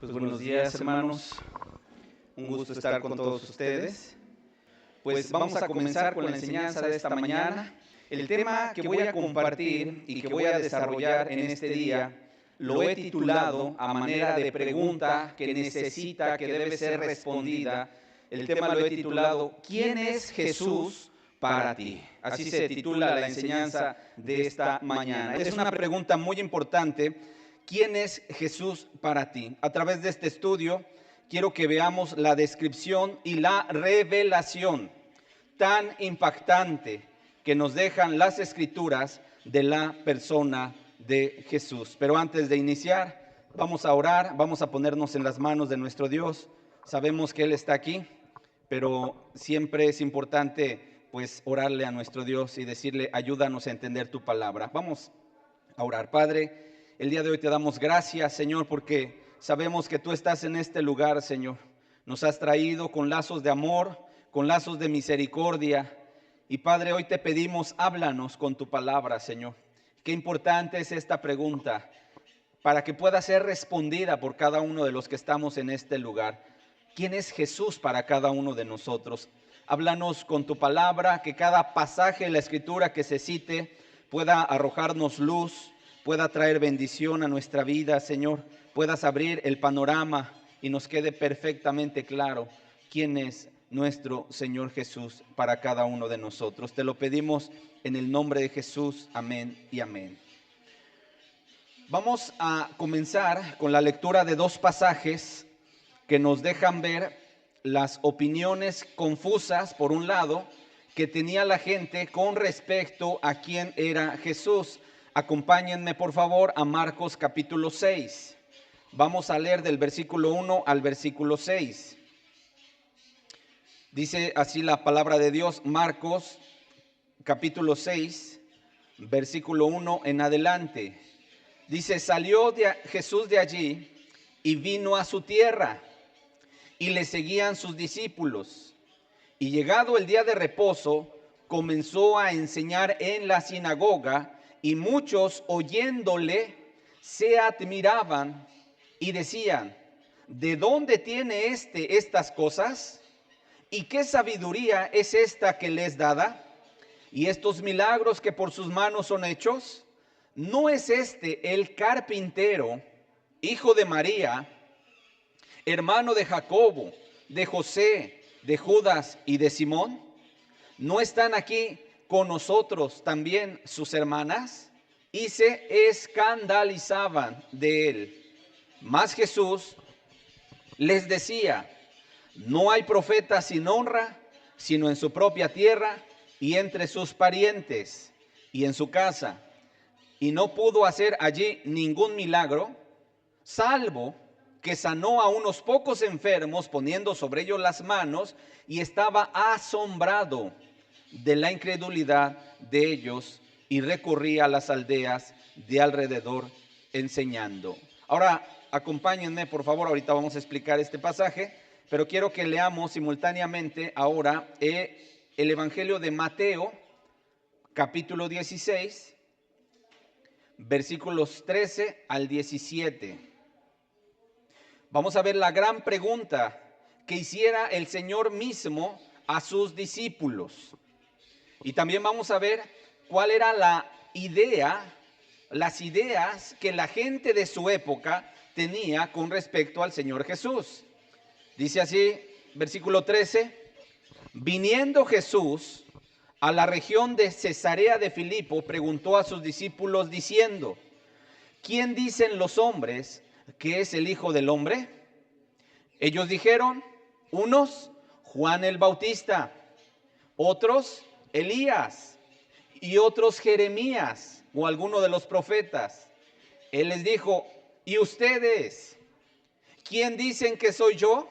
Pues buenos días, hermanos. Un gusto estar con todos ustedes. Pues vamos a comenzar con la enseñanza de esta mañana. El tema que voy a compartir y que voy a desarrollar en este día lo he titulado a manera de pregunta que necesita, que debe ser respondida. El tema lo he titulado ¿Quién es Jesús para ti? Así se titula la enseñanza de esta mañana. Es una pregunta muy importante. ¿Quién es Jesús para ti? A través de este estudio quiero que veamos la descripción y la revelación tan impactante que nos dejan las Escrituras de la persona de Jesús. Pero antes de iniciar, vamos a orar, vamos a ponernos en las manos de nuestro Dios. Sabemos que Él está aquí, pero siempre es importante pues orarle a nuestro Dios y decirle, ayúdanos a entender tu palabra. Vamos a orar. Padre, el día de hoy te damos gracias, Señor, porque sabemos que tú estás en este lugar, Señor. Nos has traído con lazos de amor, con lazos de misericordia. Y Padre, hoy te pedimos, háblanos con tu palabra, Señor. Qué importante es esta pregunta para que pueda ser respondida por cada uno de los que estamos en este lugar. ¿Quién es Jesús para cada uno de nosotros? Háblanos con tu palabra, que cada pasaje de la Escritura que se cite pueda arrojarnos luz, pueda traer bendición a nuestra vida, Señor. Puedas abrir el panorama y nos quede perfectamente claro quién es nuestro Señor Jesús para cada uno de nosotros. Te lo pedimos en el nombre de Jesús. Amén y amén. Vamos a comenzar con la lectura de dos pasajes que nos dejan ver las opiniones confusas, por un lado, que tenía la gente con respecto a quién era Jesús. Acompáñenme por favor a Marcos capítulo 6. Vamos a leer del versículo 1 al versículo 6. Dice así la palabra de Dios, Marcos capítulo 6, versículo 1 en adelante. Dice, salió Jesús de allí y vino a su tierra, y le seguían sus discípulos. Y llegado el día de reposo, comenzó a enseñar en la sinagoga, y muchos oyéndole se admiraban y decían, ¿de dónde tiene estas cosas? ¿Y qué sabiduría es esta que le es dada? ¿Y estos milagros que por sus manos son hechos? ¿No es este el carpintero, hijo de María, hermano de Jacobo, de José, de Judas y de Simón? ¿No están aquí con nosotros también sus hermanas? Y se escandalizaban de él. Mas Jesús les decía, no hay profeta sin honra, sino en su propia tierra y entre sus parientes y en su casa. Y no pudo hacer allí ningún milagro, salvo que sanó a unos pocos enfermos poniendo sobre ellos las manos, y estaba asombrado de la incredulidad de ellos y recorría a las aldeas de alrededor enseñando. Ahora, acompáñenme por favor, ahorita vamos a explicar este pasaje, pero quiero que leamos simultáneamente ahora el Evangelio de Mateo, capítulo 16, versículos 13 al 17. Vamos a ver la gran pregunta que hiciera el Señor mismo a sus discípulos. Y también vamos a ver cuál era las ideas que la gente de su época tenía con respecto al Señor Jesús. Dice así, versículo 13, viniendo Jesús a la región de Cesarea de Filipo, preguntó a sus discípulos diciendo, ¿quién dicen los hombres que es el Hijo del Hombre? Ellos dijeron, unos, Juan el Bautista, otros, Elías, y otros, Jeremías, o alguno de los profetas. Él les dijo, ¿y ustedes? ¿Quién dicen que soy yo?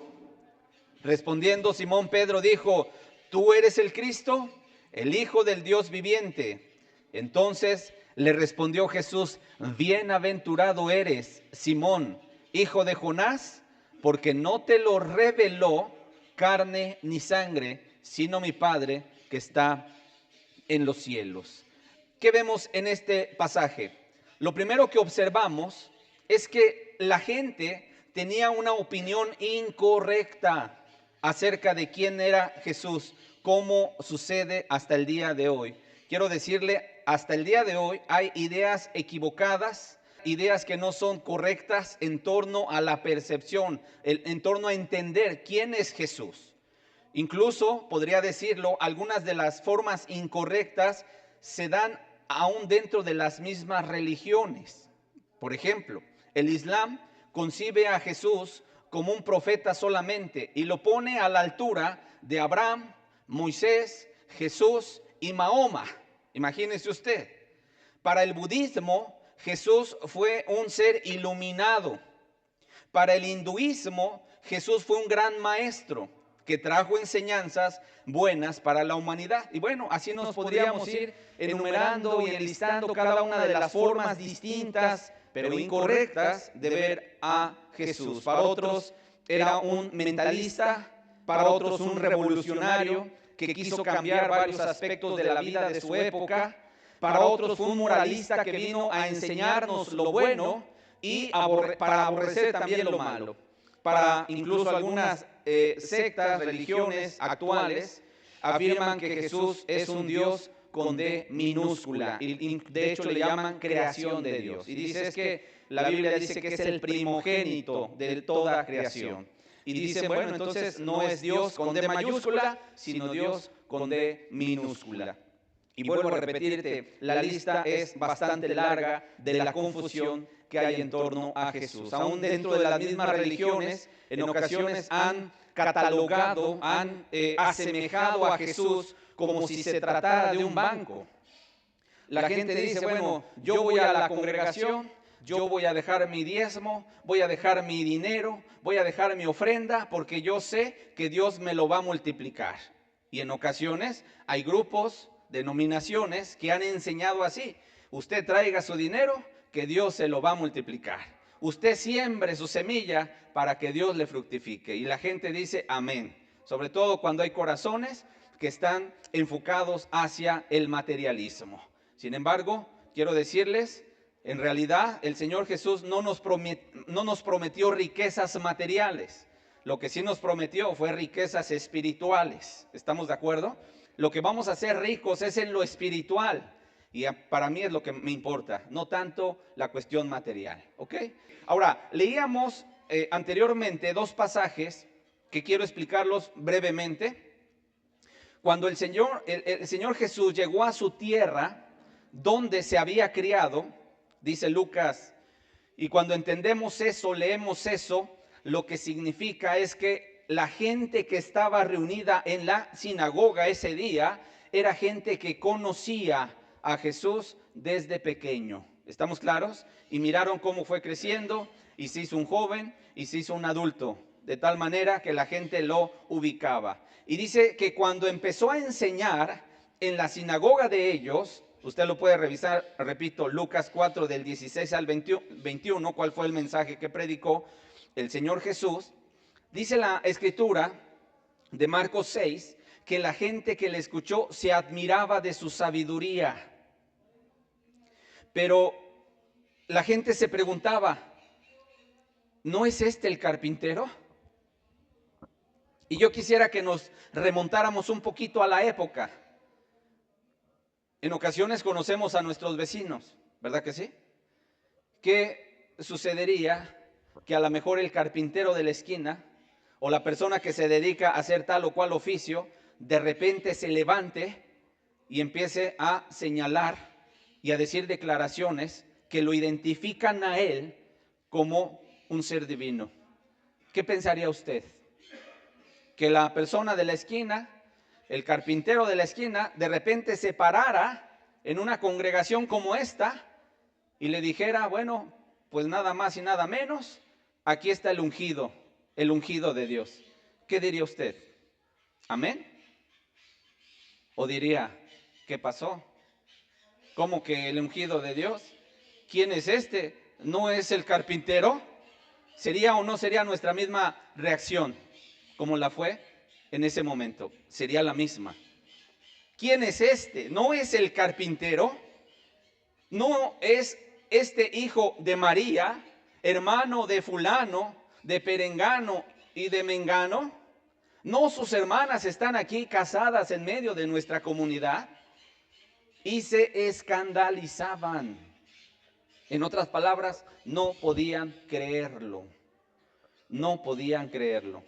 Respondiendo Simón Pedro dijo, ¿tú eres el Cristo, el Hijo del Dios viviente? Entonces le respondió Jesús, bienaventurado eres, Simón, hijo de Jonás, porque no te lo reveló carne ni sangre, sino mi Padre que está en los cielos. ¿Qué vemos en este pasaje? Lo primero que observamos es que la gente tenía una opinión incorrecta acerca de quién era Jesús, como sucede hasta el día de hoy. Quiero decirle, hasta el día de hoy hay ideas equivocadas, ideas que no son correctas en torno a la percepción, en torno a entender quién es Jesús. Incluso, podría decirlo, algunas de las formas incorrectas se dan aún dentro de las mismas religiones. Por ejemplo, el Islam concibe a Jesús como un profeta solamente y lo pone a la altura de Abraham, Moisés, Jesús y Mahoma. Imagínese usted. Para el budismo, Jesús fue un ser iluminado. Para el hinduismo, Jesús fue un gran maestro que trajo enseñanzas buenas para la humanidad. Y bueno, así nos podríamos ir enumerando y enlistando cada una de las formas distintas, pero incorrectas, de ver a Jesús. Para otros era un mentalista, para otros un revolucionario que quiso cambiar varios aspectos de la vida de su época. Para otros fue un moralista que vino a enseñarnos lo bueno y para aborrecer también lo malo. Para incluso algunas sectas, religiones actuales, afirman que Jesús es un Dios con D minúscula y de hecho le llaman creación de Dios. Y dice es que la Biblia dice que es el primogénito de toda creación. Y dicen, bueno, entonces no es Dios con D mayúscula, sino Dios con D minúscula. Y vuelvo a repetirte, la lista es bastante larga de la confusión que hay en torno a Jesús. Aún dentro de las mismas religiones, en ocasiones han catalogado, han asemejado a Jesús como si se tratara de un banco. La gente dice, bueno, yo voy a la congregación, yo voy a dejar mi diezmo, voy a dejar mi dinero, voy a dejar mi ofrenda, porque yo sé que Dios me lo va a multiplicar. Y en ocasiones hay grupos, denominaciones que han enseñado así: usted traiga su dinero, que Dios se lo va a multiplicar. Usted siembre su semilla para que Dios le fructifique. Y la gente dice amén, sobre todo cuando hay corazones que están enfocados hacia el materialismo. Sin embargo, quiero decirles, en realidad el Señor Jesús no nos prometió riquezas materiales. Lo que sí nos prometió fue riquezas espirituales. ¿Estamos de acuerdo? Lo que vamos a ser ricos es en lo espiritual. Y para mí es lo que me importa, no tanto la cuestión material. ¿Ok? Ahora, leíamos anteriormente dos pasajes que quiero explicarlos brevemente. Cuando el Señor Jesús llegó a su tierra, donde se había criado, dice Lucas, y cuando entendemos eso, leemos eso, lo que significa es que la gente que estaba reunida en la sinagoga ese día era gente que conocía a Jesús desde pequeño. ¿Estamos claros? Y miraron cómo fue creciendo y se hizo un joven y se hizo un adulto, de tal manera que la gente lo ubicaba. Y dice que cuando empezó a enseñar en la sinagoga de ellos, usted lo puede revisar, repito, Lucas 4 del 16 al 21, cuál fue el mensaje que predicó el Señor Jesús. Dice la escritura de Marcos 6 que la gente que le escuchó se admiraba de su sabiduría. Pero la gente se preguntaba, ¿no es este el carpintero? Y yo quisiera que nos remontáramos un poquito a la época. En ocasiones conocemos a nuestros vecinos, ¿verdad que sí? ¿Qué sucedería que a lo mejor el carpintero de la esquina o la persona que se dedica a hacer tal o cual oficio de repente se levante y empiece a señalar y a decir declaraciones que lo identifican a él como un ser divino? ¿Qué pensaría usted? Que la persona de la esquina, el carpintero de la esquina, de repente se parara en una congregación como esta y le dijera, bueno, pues nada más y nada menos, aquí está el ungido de Dios. ¿Qué diría usted? ¿Amén? ¿O diría, qué pasó? ¿Cómo que el ungido de Dios? ¿Quién es este? ¿No es el carpintero? ¿Sería o no sería nuestra misma reacción como la fue en ese momento? Sería la misma. ¿Quién es este? ¿No es el carpintero? ¿No es este hijo de María, hermano de fulano, de perengano y de mengano? ¿No sus hermanas están aquí casadas en medio de nuestra comunidad? Y se escandalizaban. En otras palabras, no podían creerlo. No podían creerlo.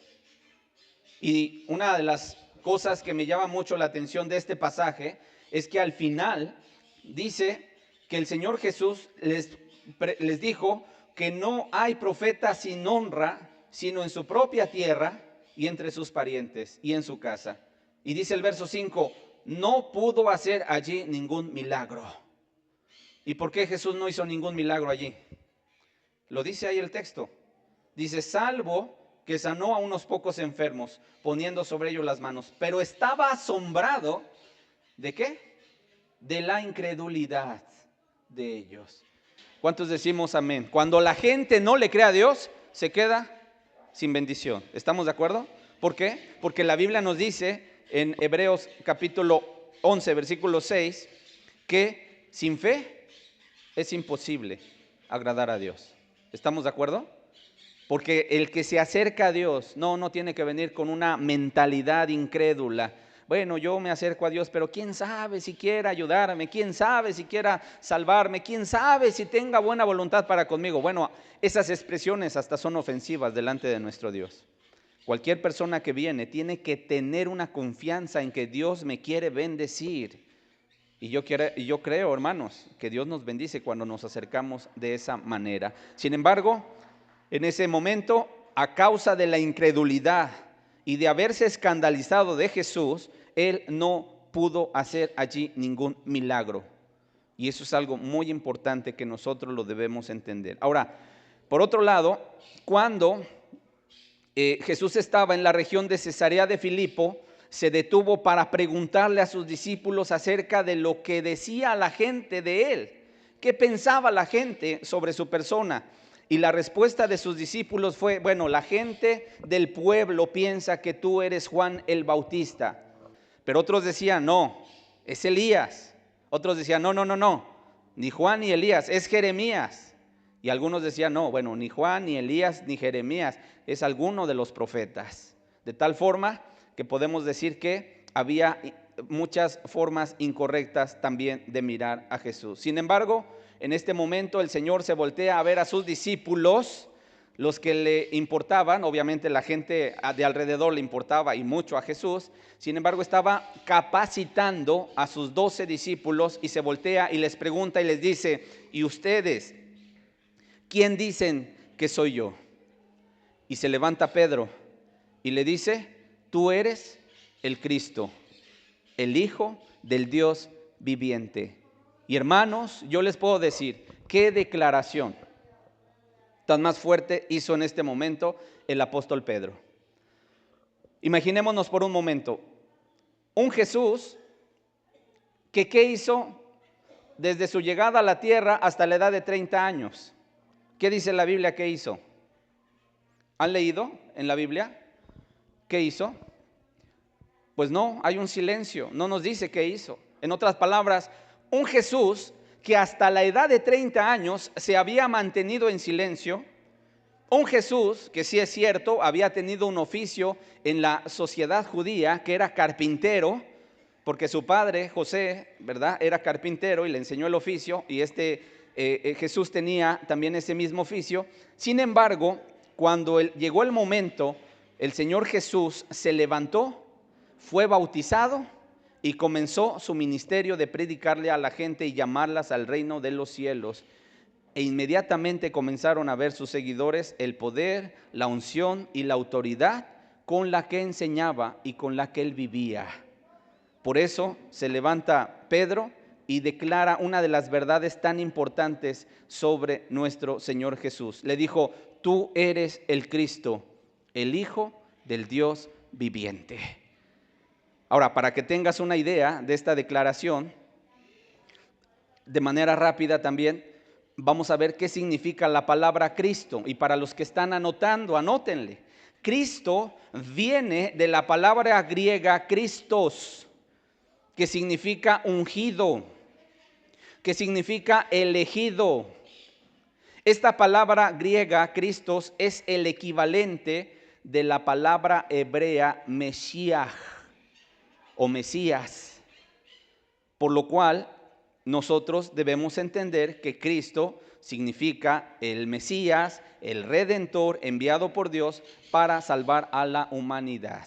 Y una de las cosas que me llama mucho la atención de este pasaje es que al final dice que el Señor Jesús les dijo que no hay profeta sin honra, sino en su propia tierra y entre sus parientes y en su casa. Y dice el verso 5, no pudo hacer allí ningún milagro. ¿Y por qué Jesús no hizo ningún milagro allí? Lo dice ahí el texto. Dice, salvo que sanó a unos pocos enfermos, poniendo sobre ellos las manos. Pero estaba asombrado, ¿de qué? De la incredulidad de ellos. ¿Cuántos decimos amén? Cuando la gente no le cree a Dios, se queda sin bendición. ¿Estamos de acuerdo? ¿Por qué? Porque la Biblia nos dice en Hebreos capítulo 11, versículo 6, que sin fe es imposible agradar a Dios. ¿Estamos de acuerdo? Porque el que se acerca a Dios no tiene que venir con una mentalidad incrédula. Bueno, yo me acerco a Dios, pero quién sabe si quiera ayudarme, quién sabe si quiera salvarme, quién sabe si tenga buena voluntad para conmigo. Bueno, esas expresiones hasta son ofensivas delante de nuestro Dios. Cualquier persona que viene tiene que tener una confianza en que Dios me quiere bendecir. Y yo creo, hermanos, que Dios nos bendice cuando nos acercamos de esa manera. Sin embargo, en ese momento, a causa de la incredulidad y de haberse escandalizado de Jesús, él no pudo hacer allí ningún milagro. Y eso es algo muy importante que nosotros lo debemos entender. Ahora, por otro lado, cuando Jesús estaba en la región de Cesarea de Filipo, se detuvo para preguntarle a sus discípulos acerca de lo que decía la gente de él. ¿Qué pensaba la gente sobre su persona? Y la respuesta de sus discípulos fue, bueno, la gente del pueblo piensa que tú eres Juan el Bautista. Pero otros decían, no, es Elías. Otros decían, no, ni Juan ni Elías, es Jeremías. Y algunos decían, no, bueno, ni Juan, ni Elías, ni Jeremías, es alguno de los profetas. De tal forma que podemos decir que había muchas formas incorrectas también de mirar a Jesús. Sin embargo, en este momento el Señor se voltea a ver a sus discípulos, los que le importaban. Obviamente la gente de alrededor le importaba y mucho a Jesús. Sin embargo, estaba capacitando a sus 12 discípulos y se voltea y les pregunta y les dice, ¿y ustedes quién dicen que soy yo? Y se levanta Pedro y le dice, tú eres el Cristo, el Hijo del Dios viviente. Y hermanos, yo les puedo decir, qué declaración tan más fuerte hizo en este momento el apóstol Pedro. Imaginémonos por un momento, un Jesús que ¿qué hizo desde su llegada a la tierra hasta la edad de 30 años? ¿Qué dice la Biblia que hizo? ¿Han leído en la Biblia? ¿Qué hizo? Pues no, hay un silencio, no nos dice qué hizo. En otras palabras, un Jesús que hasta la edad de 30 años se había mantenido en silencio, un Jesús que sí es cierto, había tenido un oficio en la sociedad judía, que era carpintero, porque su padre, José, ¿verdad?, era carpintero y le enseñó el oficio, y Jesús tenía también ese mismo oficio. Sin embargo, cuando llegó el momento, el Señor Jesús se levantó, fue bautizado y comenzó su ministerio de predicarle a la gente y llamarlas al reino de los cielos. E inmediatamente comenzaron a ver sus seguidores el poder, la unción y la autoridad con la que enseñaba y con la que él vivía. Por eso se levanta Pedro y declara una de las verdades tan importantes sobre nuestro Señor Jesús. Le dijo, tú eres el Cristo, el Hijo del Dios viviente. Ahora, para que tengas una idea de esta declaración, de manera rápida también, vamos a ver qué significa la palabra Cristo. Y para los que están anotando, anótenle. Cristo viene de la palabra griega Christos, que significa ungido, que significa elegido. Esta palabra griega, Christos, es el equivalente de la palabra hebrea Mesías o Mesías, por lo cual nosotros debemos entender que Cristo significa el Mesías, el Redentor enviado por Dios para salvar a la humanidad.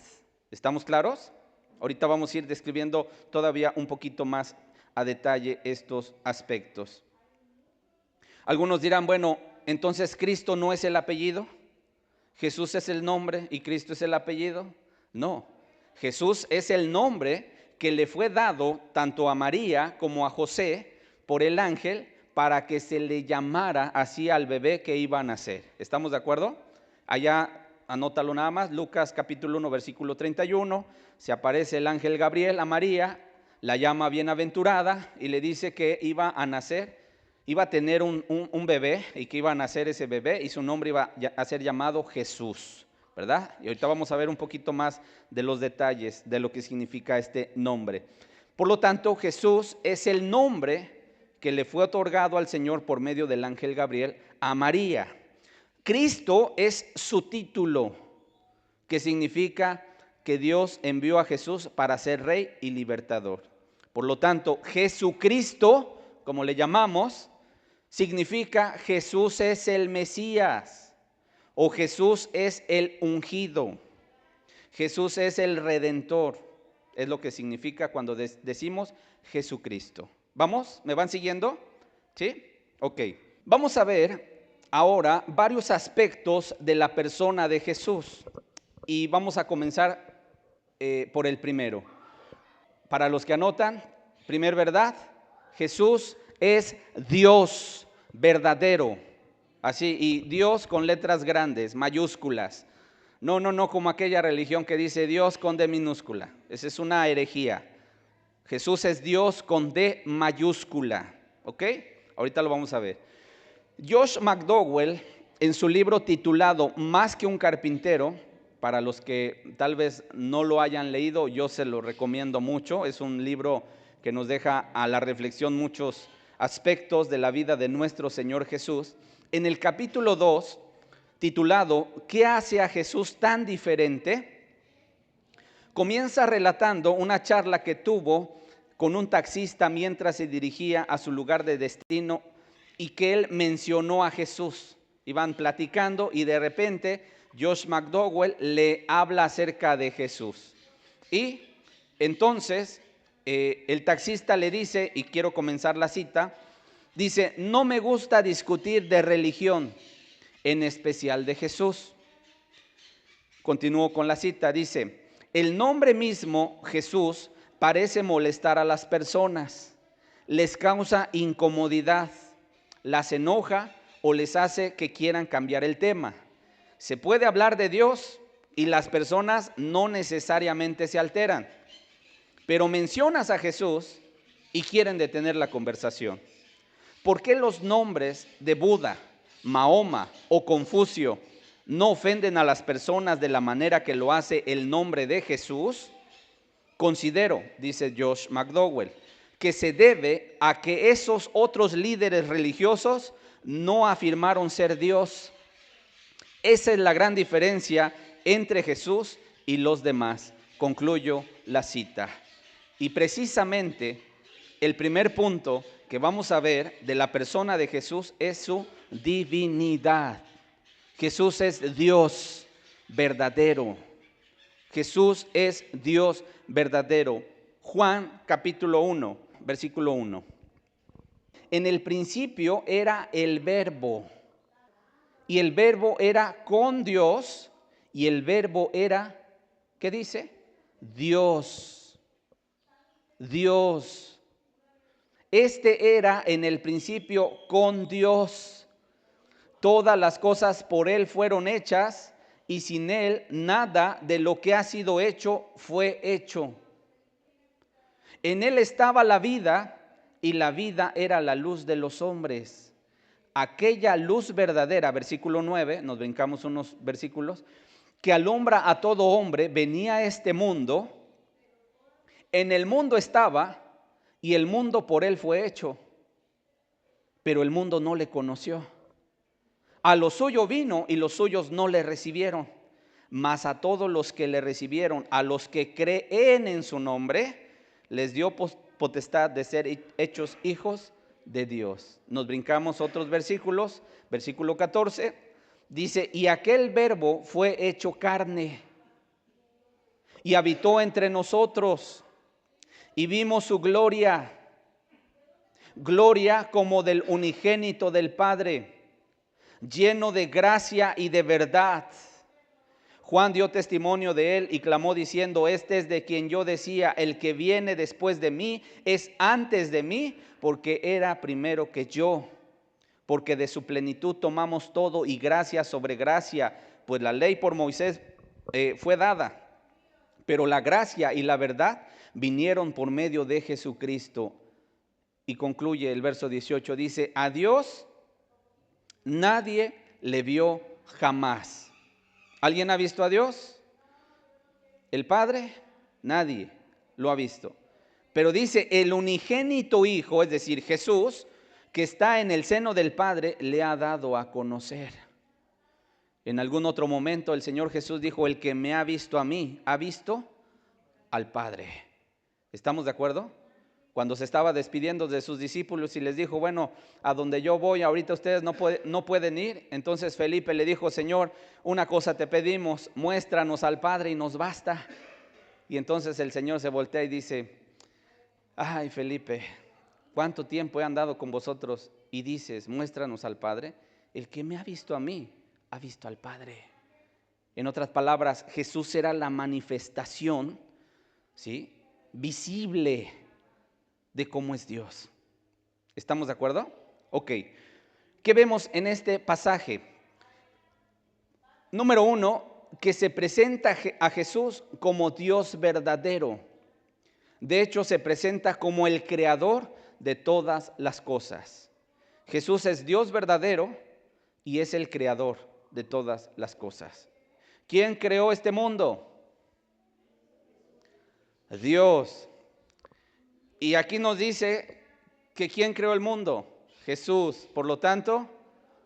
¿Estamos claros? Ahorita vamos a ir describiendo todavía un poquito más a detalle estos aspectos. Algunos dirán, bueno, entonces Cristo no es el apellido, Jesús es el nombre y Cristo es el apellido. No, Jesús es el nombre que le fue dado tanto a María como a José por el ángel para que se le llamara así al bebé que iba a nacer. ¿Estamos de acuerdo? Allá anótalo nada más, Lucas capítulo 1 versículo 31, se aparece el ángel Gabriel a María, la llama bienaventurada y le dice que iba a nacer, iba a tener un bebé y que iba a nacer ese bebé y su nombre iba a ser llamado Jesús, ¿verdad? Y ahorita vamos a ver un poquito más de los detalles de lo que significa este nombre. Por lo tanto, Jesús es el nombre que le fue otorgado al Señor por medio del ángel Gabriel a María. Cristo es su título, que significa que Dios envió a Jesús para ser rey y libertador. Por lo tanto, Jesucristo, como le llamamos, significa Jesús es el Mesías o Jesús es el ungido. Jesús es el Redentor. Es lo que significa cuando decimos Jesucristo. ¿Vamos? ¿Me van siguiendo? ¿Sí? Ok. Vamos a ver ahora varios aspectos de la persona de Jesús. Y vamos a comenzar por el primero. Para los que anotan, primer verdad, Jesús es Dios verdadero. Así, y Dios con letras grandes, mayúsculas. No, como aquella religión que dice Dios con D minúscula. Esa es una herejía. Jesús es Dios con D mayúscula. ¿Ok? Ahorita lo vamos a ver. Josh McDowell, en su libro titulado Más que un carpintero, para los que tal vez no lo hayan leído, yo se lo recomiendo mucho. Es un libro que nos deja a la reflexión muchos aspectos de la vida de nuestro Señor Jesús. En el capítulo 2, titulado ¿Qué hace a Jesús tan diferente?, comienza relatando una charla que tuvo con un taxista mientras se dirigía a su lugar de destino y que él mencionó a Jesús. Iban platicando y de repente Josh McDowell le habla acerca de Jesús. Y entonces el taxista le dice, y quiero comenzar la cita, dice, no me gusta discutir de religión, en especial de Jesús. Continúo con la cita, dice, el nombre mismo Jesús parece molestar a las personas, les causa incomodidad, las enoja o les hace que quieran cambiar el tema. Se puede hablar de Dios y las personas no necesariamente se alteran, pero mencionas a Jesús y quieren detener la conversación. ¿Por qué los nombres de Buda, Mahoma o Confucio no ofenden a las personas de la manera que lo hace el nombre de Jesús? Considero, dice Josh McDowell, que se debe a que esos otros líderes religiosos no afirmaron ser Dios. Esa es la gran diferencia entre Jesús y los demás. Concluyo la cita. Y precisamente el primer punto que vamos a ver de la persona de Jesús es su divinidad. Jesús es Dios verdadero. Jesús es Dios verdadero. Juan capítulo 1, versículo 1. En el principio era el Verbo, y el Verbo era con Dios, y el Verbo era, ¿qué dice? Dios. Dios. Este era en el principio con Dios. Todas las cosas por Él fueron hechas, y sin Él nada de lo que ha sido hecho fue hecho. En Él estaba la vida, y la vida era la luz de los hombres. Aquella luz verdadera, versículo 9, nos brincamos unos versículos, que alumbra a todo hombre, venía a este mundo. En el mundo estaba, y el mundo por Él fue hecho, pero el mundo no le conoció. A lo suyo vino y los suyos no le recibieron. Mas a todos los que le recibieron, a los que creen en su nombre, les dio potestad de ser hechos hijos de Dios. Nos brincamos otros versículos. Versículo 14 dice: y aquel verbo fue hecho carne y habitó entre nosotros, y vimos su gloria, gloria como del unigénito del Padre, lleno de gracia y de verdad. Juan dio testimonio de él y clamó diciendo: este es de quien yo decía, el que viene después de mí es antes de mí, porque era primero que yo. Porque de su plenitud tomamos todo, y gracia sobre gracia, pues la ley por Moisés fue dada, pero la gracia y la verdad vinieron por medio de Jesucristo. Y concluye el verso 18, dice: a Dios nadie le vio jamás. ¿Alguien ha visto a Dios? ¿El Padre? Nadie lo ha visto. Pero dice: el unigénito Hijo, es decir, Jesús, que está en el seno del Padre, le ha dado a conocer. En algún otro momento el Señor Jesús dijo: el que me ha visto a mí, ha visto al Padre. ¿Estamos de acuerdo? Cuando se estaba despidiendo de sus discípulos y les dijo: bueno, a donde yo voy ahorita ustedes no pueden ir. Entonces Felipe le dijo: Señor, una cosa te pedimos, muéstranos al Padre y nos basta. Y entonces el Señor se voltea y dice: ay, Felipe, ¿cuánto tiempo he andado con vosotros y dices, muéstranos al Padre? El que me ha visto a mí, ha visto al Padre. En otras palabras, Jesús era la manifestación, ¿sí?, visible de cómo es Dios. ¿Estamos de acuerdo? Ok. ¿Qué vemos en este pasaje? Número uno, que se presenta a Jesús como Dios verdadero. De hecho, se presenta como el creador de todas las cosas. Jesús es Dios verdadero y es el creador de todas las cosas. ¿Quién creó este mundo? Dios. Y aquí nos dice que ¿quién creó el mundo? Jesús. Por lo tanto,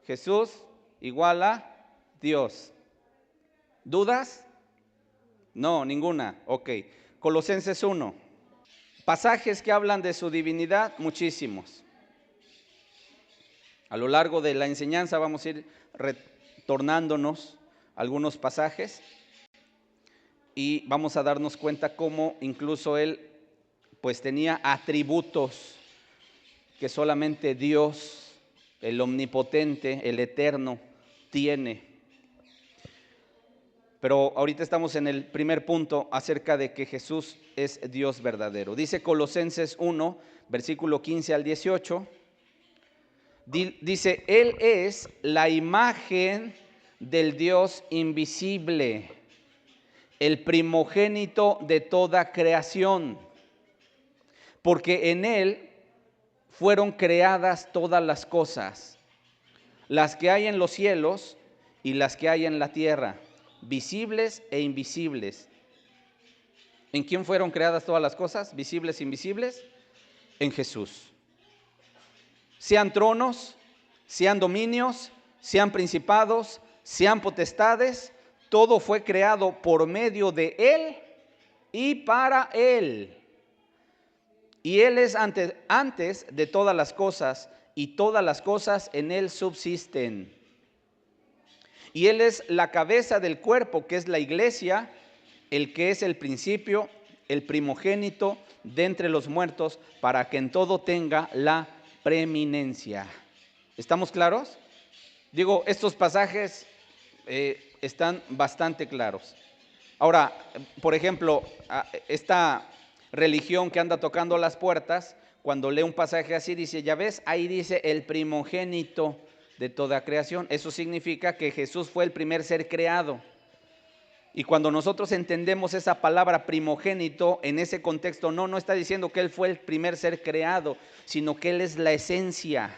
Jesús igual a Dios. ¿Dudas? No, ninguna. Ok. Colosenses 1. Pasajes que hablan de su divinidad, muchísimos. A lo largo de la enseñanza vamos a ir retornándonos a algunos pasajes y vamos a darnos cuenta cómo incluso él pues tenía atributos que solamente Dios, el omnipotente, el eterno, tiene. Pero ahorita estamos en el primer punto acerca de que Jesús es Dios verdadero. Dice Colosenses 1, versículo 15 al 18. Dice: Él es la imagen del Dios invisible, el primogénito de toda creación, porque en Él fueron creadas todas las cosas, las que hay en los cielos y las que hay en la tierra, visibles e invisibles. ¿En quién fueron creadas todas las cosas, visibles e invisibles? En Jesús. Sean tronos, sean dominios, sean principados, sean potestades, todo fue creado por medio de Él y para Él. Y Él es antes de todas las cosas, y todas las cosas en Él subsisten. Y Él es la cabeza del cuerpo, que es la iglesia, el que es el principio, el primogénito de entre los muertos, para que en todo tenga la preeminencia. ¿Estamos claros? Digo, estos pasajes están bastante claros. Ahora, por ejemplo, esta religión que anda tocando las puertas, cuando lee un pasaje así, dice: ya ves, ahí dice el primogénito de toda creación. Eso significa que Jesús fue el primer ser creado. Y cuando nosotros entendemos esa palabra primogénito en ese contexto, no está diciendo que Él fue el primer ser creado, sino que Él es la esencia.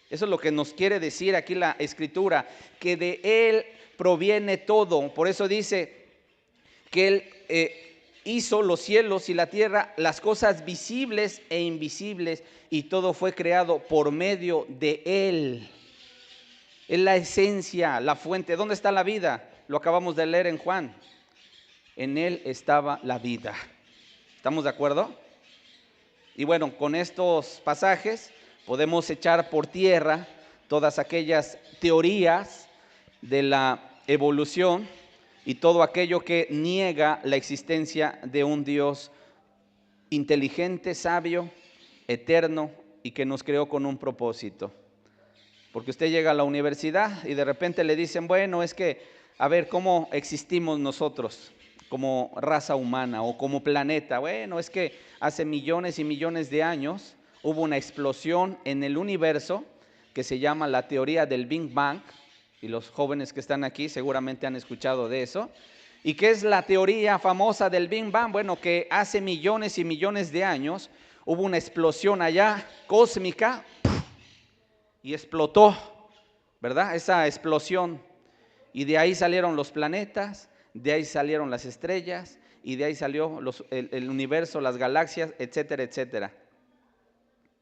Eso es lo que nos quiere decir aquí la Escritura, que de Él proviene todo. Por eso dice que Él hizo los cielos y la tierra, las cosas visibles e invisibles, y todo fue creado por medio de Él. Es la esencia, la fuente. ¿Dónde está la vida? Lo acabamos de leer en Juan. En Él estaba la vida. ¿Estamos de acuerdo? Y bueno, con estos pasajes podemos echar por tierra todas aquellas teorías de la evolución y todo aquello que niega la existencia de un Dios inteligente, sabio, eterno y que nos creó con un propósito. Porque usted llega a la universidad y de repente le dicen, bueno, es que, a ver, ¿cómo existimos nosotros como raza humana o como planeta? Bueno, es que hace millones y millones de años hubo una explosión en el universo que se llama la teoría del Big Bang, y los jóvenes que están aquí seguramente han escuchado de eso. ¿Y qué es la teoría famosa del Big Bang? Bueno, que hace millones y millones de años hubo una explosión allá cósmica y explotó, ¿verdad? Esa explosión. Y de ahí salieron los planetas, de ahí salieron las estrellas, y de ahí salió el universo, las galaxias, etcétera, etcétera.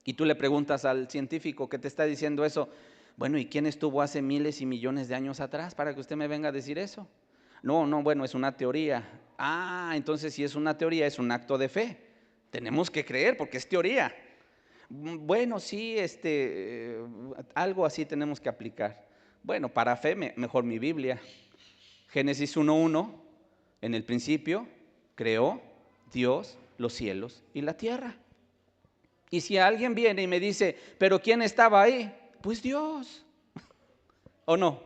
Y tú le preguntas al científico que te está diciendo eso, bueno, ¿y quién estuvo hace miles y millones de años atrás para que usted me venga a decir eso? No, bueno, es una teoría. Ah, entonces si es una teoría, es un acto de fe. Tenemos que creer porque es teoría. Bueno, sí, algo así tenemos que aplicar. Bueno, para fe, mejor mi Biblia. Génesis 1:1, en el principio creó Dios los cielos y la tierra. Y si alguien viene y me dice, ¿pero quién estaba ahí? Pues Dios, ¿o no?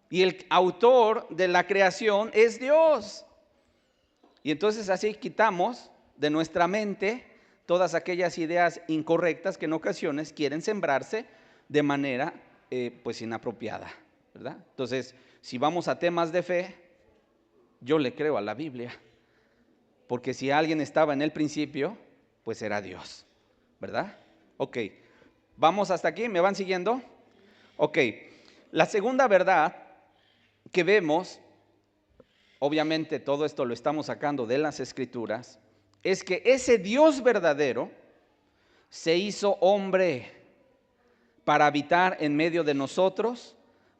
Y el autor de la creación es Dios. Y entonces así quitamos de nuestra mente todas aquellas ideas incorrectas que en ocasiones quieren sembrarse de manera pues inapropiada, ¿verdad? Entonces, si vamos a temas de fe, yo le creo a la Biblia, porque si alguien estaba en el principio, pues era Dios, ¿verdad? Ok, vamos hasta aquí, ¿me van siguiendo? Ok, la segunda verdad que vemos, obviamente todo esto lo estamos sacando de las Escrituras, es que ese Dios verdadero se hizo hombre para habitar en medio de nosotros,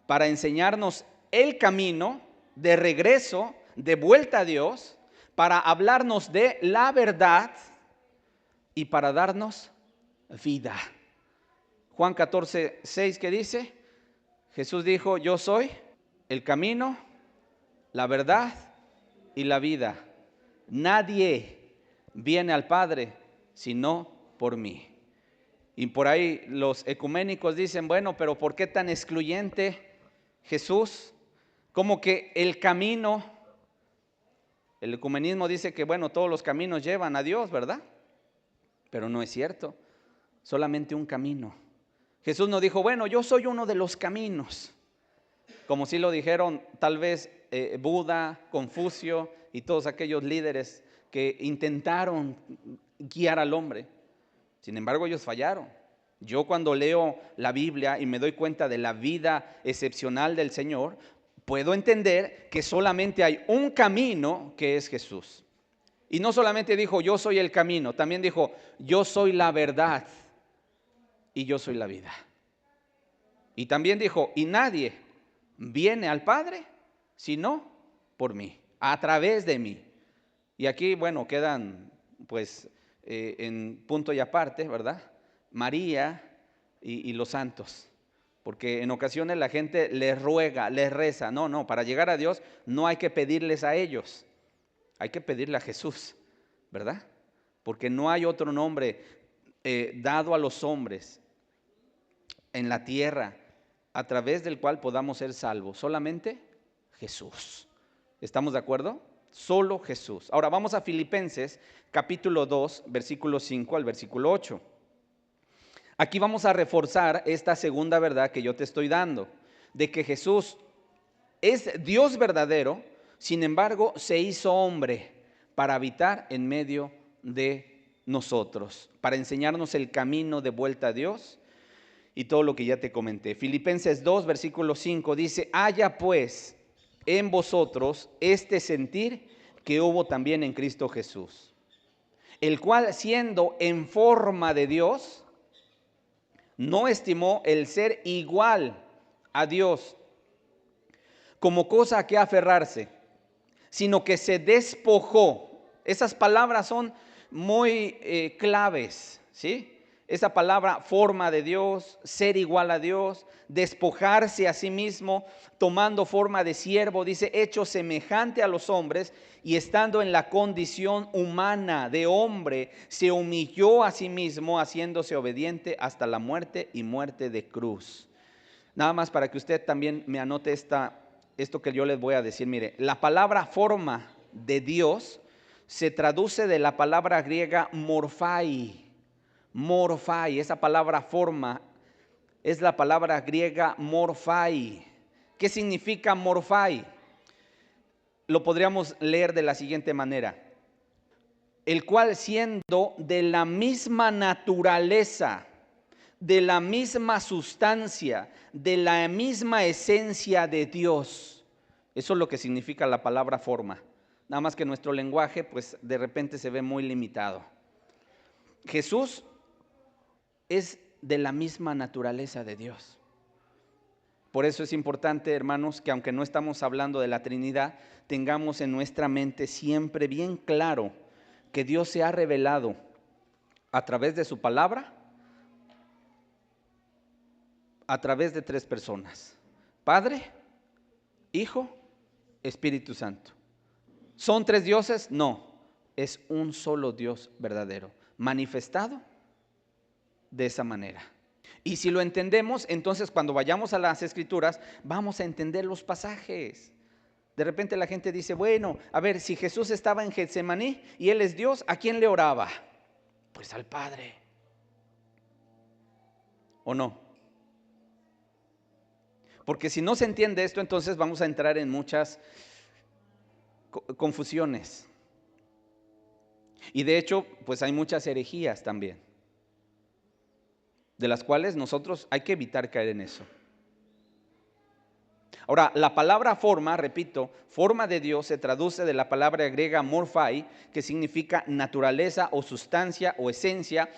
para enseñarnos el camino de regreso, de vuelta a Dios, para hablarnos de la verdad y para darnos vida. Juan 14:6, ¿qué dice? Jesús dijo, yo soy el camino, la verdad y la vida. Nadie viene al Padre sino por mí. Y por ahí los ecuménicos dicen, bueno, pero ¿por qué tan excluyente Jesús? Como que el camino, el ecumenismo dice que bueno, todos los caminos llevan a Dios, ¿verdad? Pero no es cierto, solamente un camino. Jesús no dijo, bueno, yo soy uno de los caminos, como si lo dijeron tal vez Buda, Confucio y todos aquellos líderes que intentaron guiar al hombre. Sin embargo, ellos fallaron. Yo cuando leo la Biblia y me doy cuenta de la vida excepcional del Señor, puedo entender que solamente hay un camino que es Jesús. Y no solamente dijo, yo soy el camino, también dijo, yo soy la verdad y yo soy la vida. Y también dijo, y nadie viene al Padre sino por mí, a través de mí. Y aquí, bueno, quedan pues en punto y aparte, ¿verdad? María y los santos. Porque en ocasiones la gente les ruega, les reza. No, para llegar a Dios no hay que pedirles a ellos, hay que pedirle a Jesús, ¿verdad? Porque no hay otro nombre dado a los hombres en la tierra a través del cual podamos ser salvos, solamente Jesús. ¿Estamos de acuerdo? Solo Jesús. Ahora vamos a Filipenses capítulo 2, versículo 5 al versículo 8. Aquí vamos a reforzar esta segunda verdad que yo te estoy dando, de que Jesús es Dios verdadero, sin embargo se hizo hombre para habitar en medio de nosotros, para enseñarnos el camino de vuelta a Dios y todo lo que ya te comenté. Filipenses 2, versículo 5 dice, haya pues en vosotros este sentir que hubo también en Cristo Jesús, el cual siendo en forma de Dios, no estimó el ser igual a Dios como cosa a que aferrarse, sino que se despojó. Esas palabras son muy claves, ¿sí? Esa palabra, forma de Dios, ser igual a Dios, despojarse a sí mismo, tomando forma de siervo, dice, hecho semejante a los hombres, y estando en la condición humana de hombre, se humilló a sí mismo, haciéndose obediente hasta la muerte y muerte de cruz. Nada más para que usted también me anote esto que yo les voy a decir. Mire, la palabra forma de Dios se traduce de la palabra griega morphai. Morphai, esa palabra forma es la palabra griega morphai. ¿Qué significa morphai? Lo podríamos leer de la siguiente manera: el cual, siendo de la misma naturaleza, de la misma sustancia, de la misma esencia de Dios. Eso es lo que significa la palabra forma. Nada más que nuestro lenguaje pues de repente se ve muy limitado. Jesús es de la misma naturaleza de Dios. Por eso es importante, hermanos, que aunque no estamos hablando de la Trinidad, tengamos en nuestra mente siempre bien claro que Dios se ha revelado a través de su palabra, a través de tres personas: Padre, Hijo, Espíritu Santo. ¿Son tres dioses? No, es un solo Dios verdadero, manifestado de esa manera. Y si lo entendemos, entonces cuando vayamos a las Escrituras, vamos a entender los pasajes. De repente la gente dice, bueno, a ver, si Jesús estaba en Getsemaní y Él es Dios, ¿a quién le oraba? Pues al Padre. ¿O no? Porque si no se entiende esto, entonces vamos a entrar en muchas confusiones. Y de hecho, pues hay muchas herejías también, de las cuales nosotros hay que evitar caer en eso. Ahora, la palabra forma, repito, forma de Dios se traduce de la palabra griega morphai, que significa naturaleza o sustancia o esencia,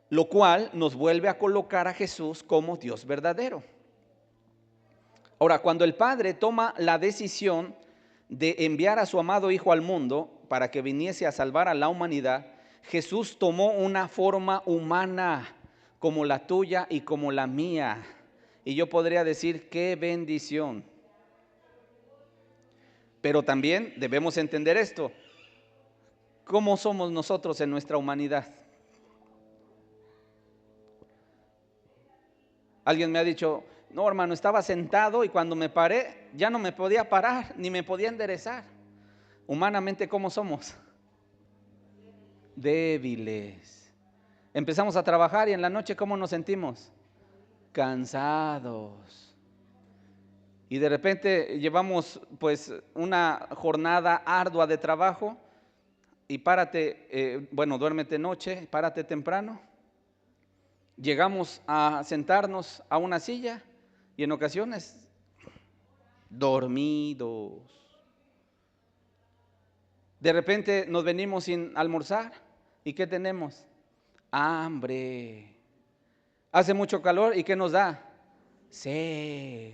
lo cual nos vuelve a colocar a Jesús como Dios verdadero. Ahora, cuando el Padre toma la decisión de enviar a su amado Hijo al mundo para que viniese a salvar a la humanidad, Jesús tomó una forma humana como la tuya y como la mía. Y yo podría decir, qué bendición. Pero también debemos entender esto: ¿cómo somos nosotros en nuestra humanidad? Alguien me ha dicho, no hermano, estaba sentado y cuando me paré ya no me podía parar ni me podía enderezar. Humanamente, ¿cómo somos? Débiles. Empezamos a trabajar y en la noche, ¿cómo nos sentimos? Cansados. Y de repente llevamos pues una jornada ardua de trabajo y párate, duérmete noche, párate temprano. Llegamos a sentarnos a una silla y en ocasiones dormidos. De repente nos venimos sin almorzar y ¿qué tenemos? Hambre. Hace mucho calor y ¿qué nos da? Sed.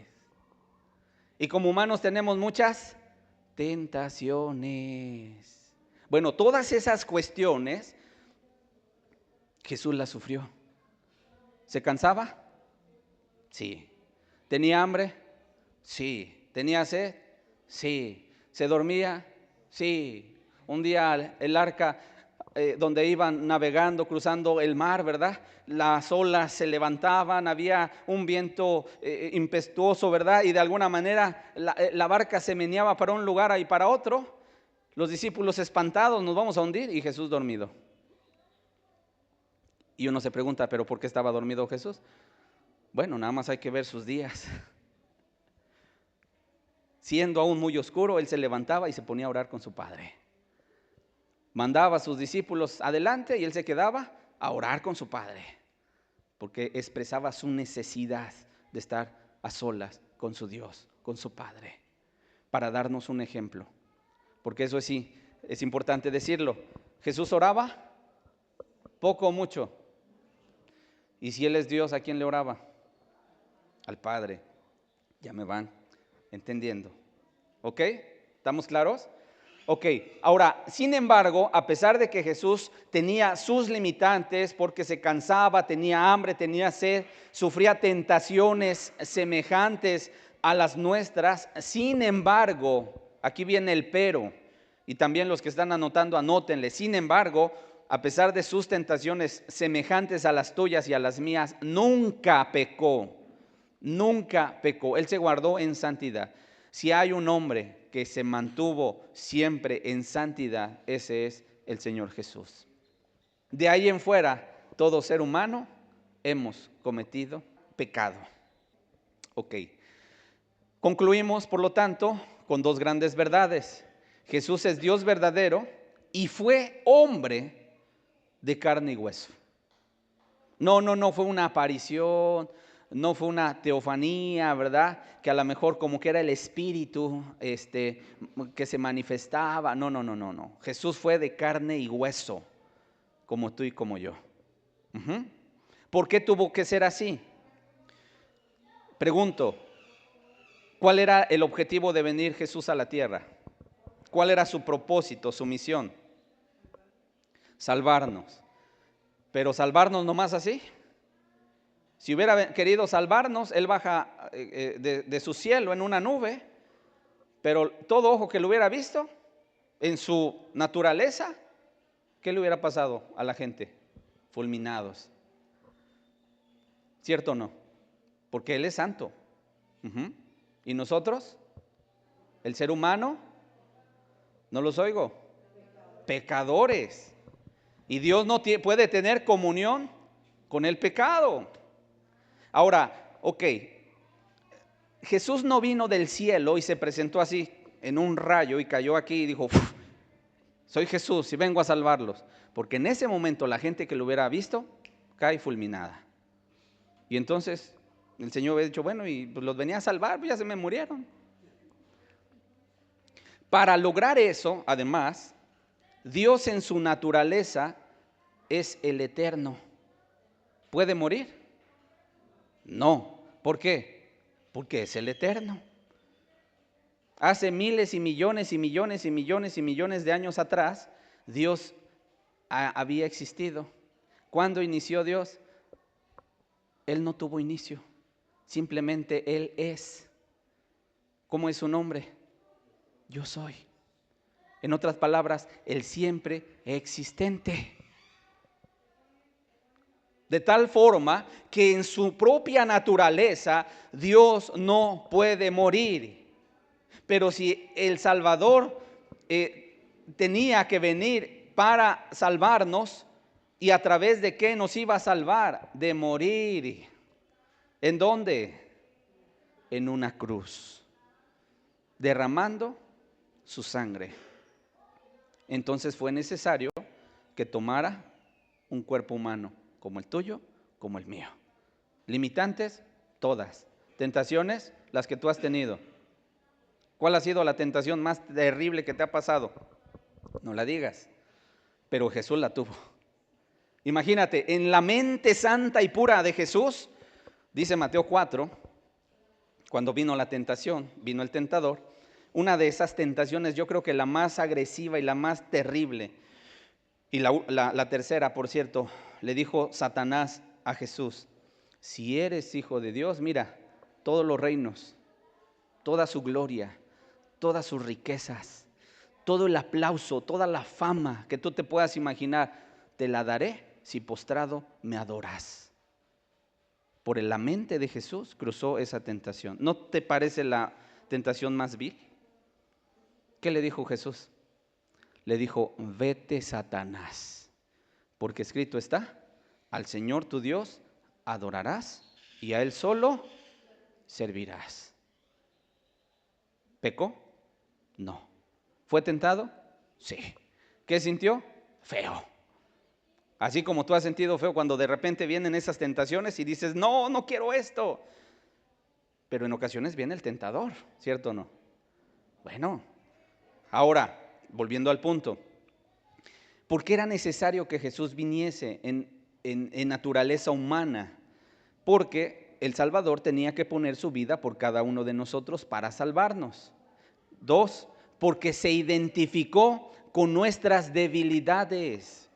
Y como humanos tenemos muchas tentaciones. Bueno, todas esas cuestiones Jesús las sufrió. ¿Se cansaba? Sí. ¿Tenía hambre? Sí. ¿Tenía sed? Sí. ¿Se dormía? Sí. Un día el arca donde iban navegando, cruzando el mar, ¿verdad? Las olas se levantaban, había un viento impetuoso, ¿verdad? Y de alguna manera la barca se meneaba para un lugar y para otro. Los discípulos espantados, nos vamos a hundir, y Jesús dormido. Y uno se pregunta, ¿pero por qué estaba dormido Jesús? Bueno, nada más hay que ver sus días. Siendo aún muy oscuro, Él se levantaba y se ponía a orar con su Padre. Mandaba a sus discípulos adelante y Él se quedaba a orar con su Padre, porque expresaba su necesidad de estar a solas con su Dios, con su Padre, para darnos un ejemplo. Porque eso sí, es importante decirlo. Jesús oraba poco o mucho. Y si Él es Dios, ¿a quién le oraba? Al Padre. Ya me van entendiendo. ¿Ok? ¿Estamos claros? Ok, ahora, sin embargo, a pesar de que Jesús tenía sus limitantes porque se cansaba, tenía hambre, tenía sed, sufría tentaciones semejantes a las nuestras, sin embargo, aquí viene el pero, y también los que están anotando, anótenle, sin embargo, a pesar de sus tentaciones semejantes a las tuyas y a las mías, nunca pecó, Él se guardó en santidad. Si hay un hombre que se mantuvo siempre en santidad, ese es el Señor Jesús. De ahí en fuera, todo ser humano hemos cometido pecado. Ok. Concluimos, por lo tanto, con dos grandes verdades. Jesús es Dios verdadero y fue hombre de carne y hueso. No fue una aparición, no fue una teofanía, ¿verdad? Que a lo mejor como que era el espíritu que se manifestaba. No. Jesús fue de carne y hueso, como tú y como yo. ¿Por qué tuvo que ser así? Pregunto, ¿cuál era el objetivo de venir Jesús a la tierra? ¿Cuál era su propósito, su misión? Salvarnos. Pero salvarnos nomás así. Si hubiera querido salvarnos, Él baja de su cielo en una nube, pero todo ojo que lo hubiera visto en su naturaleza, ¿qué le hubiera pasado a la gente? Fulminados. ¿Cierto o no? Porque Él es santo. ¿Y nosotros? ¿El ser humano? ¿No los oigo? Pecadores. Y Dios no puede tener comunión con el pecado. Ahora, ok, Jesús no vino del cielo y se presentó así en un rayo y cayó aquí y dijo, soy Jesús y vengo a salvarlos. Porque en ese momento la gente que lo hubiera visto cae fulminada. Y entonces el Señor había dicho, bueno, y pues los venía a salvar, pues ya se me murieron. Para lograr eso, además, Dios en su naturaleza es el eterno. ¿Puede morir? No. ¿Por qué? Porque es el eterno. Hace miles y millones y millones y millones y millones de años atrás, Dios había existido. ¿Cuándo inició Dios? Él no tuvo inicio. Simplemente Él es. ¿Cómo es su nombre? Yo soy. En otras palabras, el siempre existente. De tal forma que en su propia naturaleza Dios no puede morir. Pero si el Salvador tenía que venir para salvarnos, ¿y a través de qué nos iba a salvar? De morir. ¿En dónde? En una cruz, derramando su sangre. Entonces fue necesario que tomara un cuerpo humano, como el tuyo, como el mío. Limitantes, todas. Tentaciones, las que tú has tenido. ¿Cuál ha sido la tentación más terrible que te ha pasado? No la digas, pero Jesús la tuvo. Imagínate, en la mente santa y pura de Jesús, dice Mateo 4, cuando vino la tentación, vino el tentador. Una de esas tentaciones, yo creo que la más agresiva y la más terrible, y la tercera, por cierto, le dijo Satanás a Jesús, si eres hijo de Dios, mira, todos los reinos, toda su gloria, todas sus riquezas, todo el aplauso, toda la fama que tú te puedas imaginar, te la daré si postrado me adoras. Por la mente de Jesús cruzó esa tentación. ¿No te parece la tentación más vil? ¿Qué le dijo Jesús? Le dijo, vete Satanás, porque escrito está, al Señor tu Dios adorarás y a Él solo servirás. ¿Pecó? No. ¿Fue tentado? Sí. ¿Qué sintió? Feo. Así como tú has sentido feo cuando de repente vienen esas tentaciones y dices, no quiero esto. Pero en ocasiones viene el tentador, ¿cierto o no? Bueno, ahora, volviendo al punto. ¿Por qué era necesario que Jesús viniese en naturaleza humana? Porque el Salvador tenía que poner su vida por cada uno de nosotros para salvarnos. 2, porque se identificó con nuestras debilidades.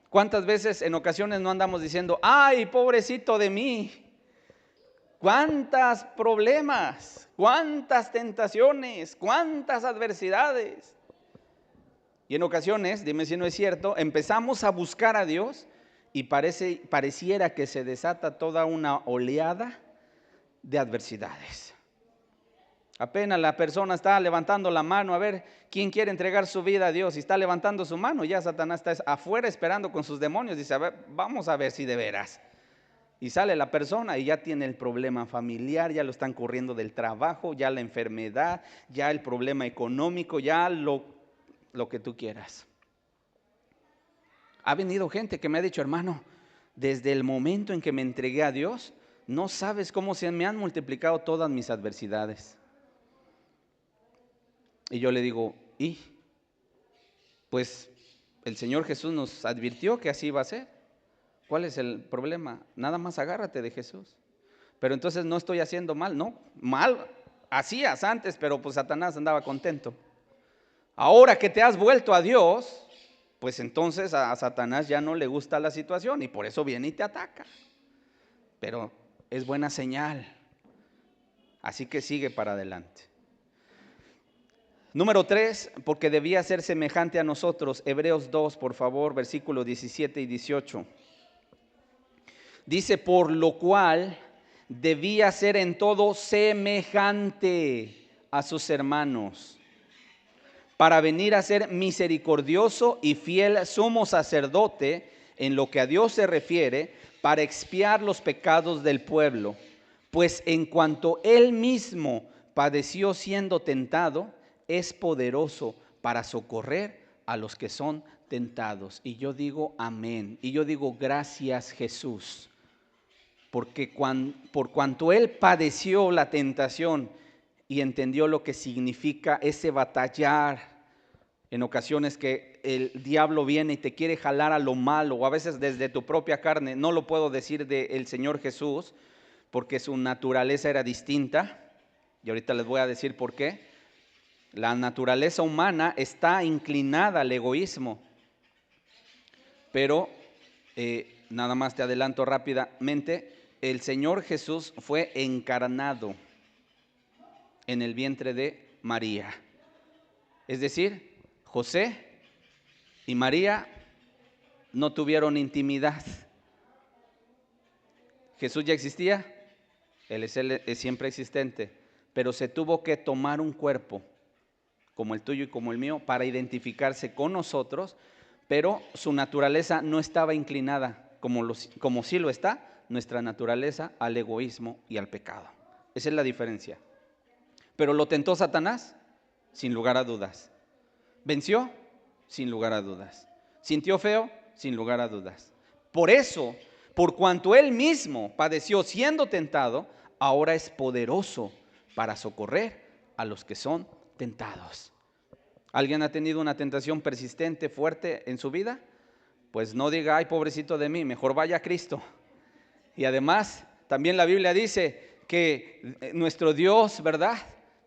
¿Cuántas veces en ocasiones no andamos diciendo, ay, pobrecito de mí? ¿Cuántos problemas? ¿Cuántas tentaciones? ¿Cuántas adversidades? Y en ocasiones, dime si no es cierto, empezamos a buscar a Dios y pareciera que se desata toda una oleada de adversidades. Apenas la persona está levantando la mano a ver quién quiere entregar su vida a Dios y está levantando su mano, ya Satanás está afuera esperando con sus demonios. Dice, a ver, vamos a ver si de veras. Y sale la persona y ya tiene el problema familiar, ya lo están corriendo del trabajo, ya la enfermedad, ya el problema económico, ya lo que tú quieras. Ha venido gente que me ha dicho, hermano, desde el momento en que me entregué a Dios, no sabes cómo se me han multiplicado todas mis adversidades. Y yo le digo, pues el Señor Jesús nos advirtió que así iba a ser. ¿Cuál es el problema? Nada más agárrate de Jesús. Pero entonces no estoy haciendo mal, no, mal hacías antes, pero pues Satanás andaba contento. Ahora que te has vuelto a Dios, pues entonces a Satanás ya no le gusta la situación y por eso viene y te ataca. Pero es buena señal. Así que sigue para adelante. Número 3, porque debía ser semejante a nosotros. Hebreos 2, por favor, versículos 17 y 18. Dice, por lo cual debía ser en todo semejante a sus hermanos, para venir a ser misericordioso y fiel sumo sacerdote en lo que a Dios se refiere, para expiar los pecados del pueblo. Pues en cuanto él mismo padeció siendo tentado, es poderoso para socorrer a los que son tentados. Y yo digo amén. Y yo digo gracias, Jesús. Porque por cuanto él padeció la tentación y entendió lo que significa ese batallar, en ocasiones que el diablo viene y te quiere jalar a lo malo, o a veces desde tu propia carne. No lo puedo decir del Señor Jesús, porque su naturaleza era distinta. Y ahorita les voy a decir por qué. La naturaleza humana está inclinada al egoísmo. Pero, nada más te adelanto rápidamente, el Señor Jesús fue encarnado en el vientre de María. Es decir, José y María no tuvieron intimidad. Jesús ya existía, Él es siempre existente, pero se tuvo que tomar un cuerpo como el tuyo y como el mío para identificarse con nosotros, pero su naturaleza no estaba inclinada como sí lo está nuestra naturaleza al egoísmo y al pecado. Esa es la diferencia. Pero lo tentó Satanás, sin lugar a dudas. ¿Venció? Sin lugar a dudas. ¿Sintió feo? Sin lugar a dudas. Por eso, por cuanto él mismo padeció siendo tentado, ahora es poderoso para socorrer a los que son tentados. ¿Alguien ha tenido una tentación persistente, fuerte en su vida? Pues no diga, ay, pobrecito de mí, mejor vaya a Cristo. Y además, también la Biblia dice que nuestro Dios, ¿verdad?,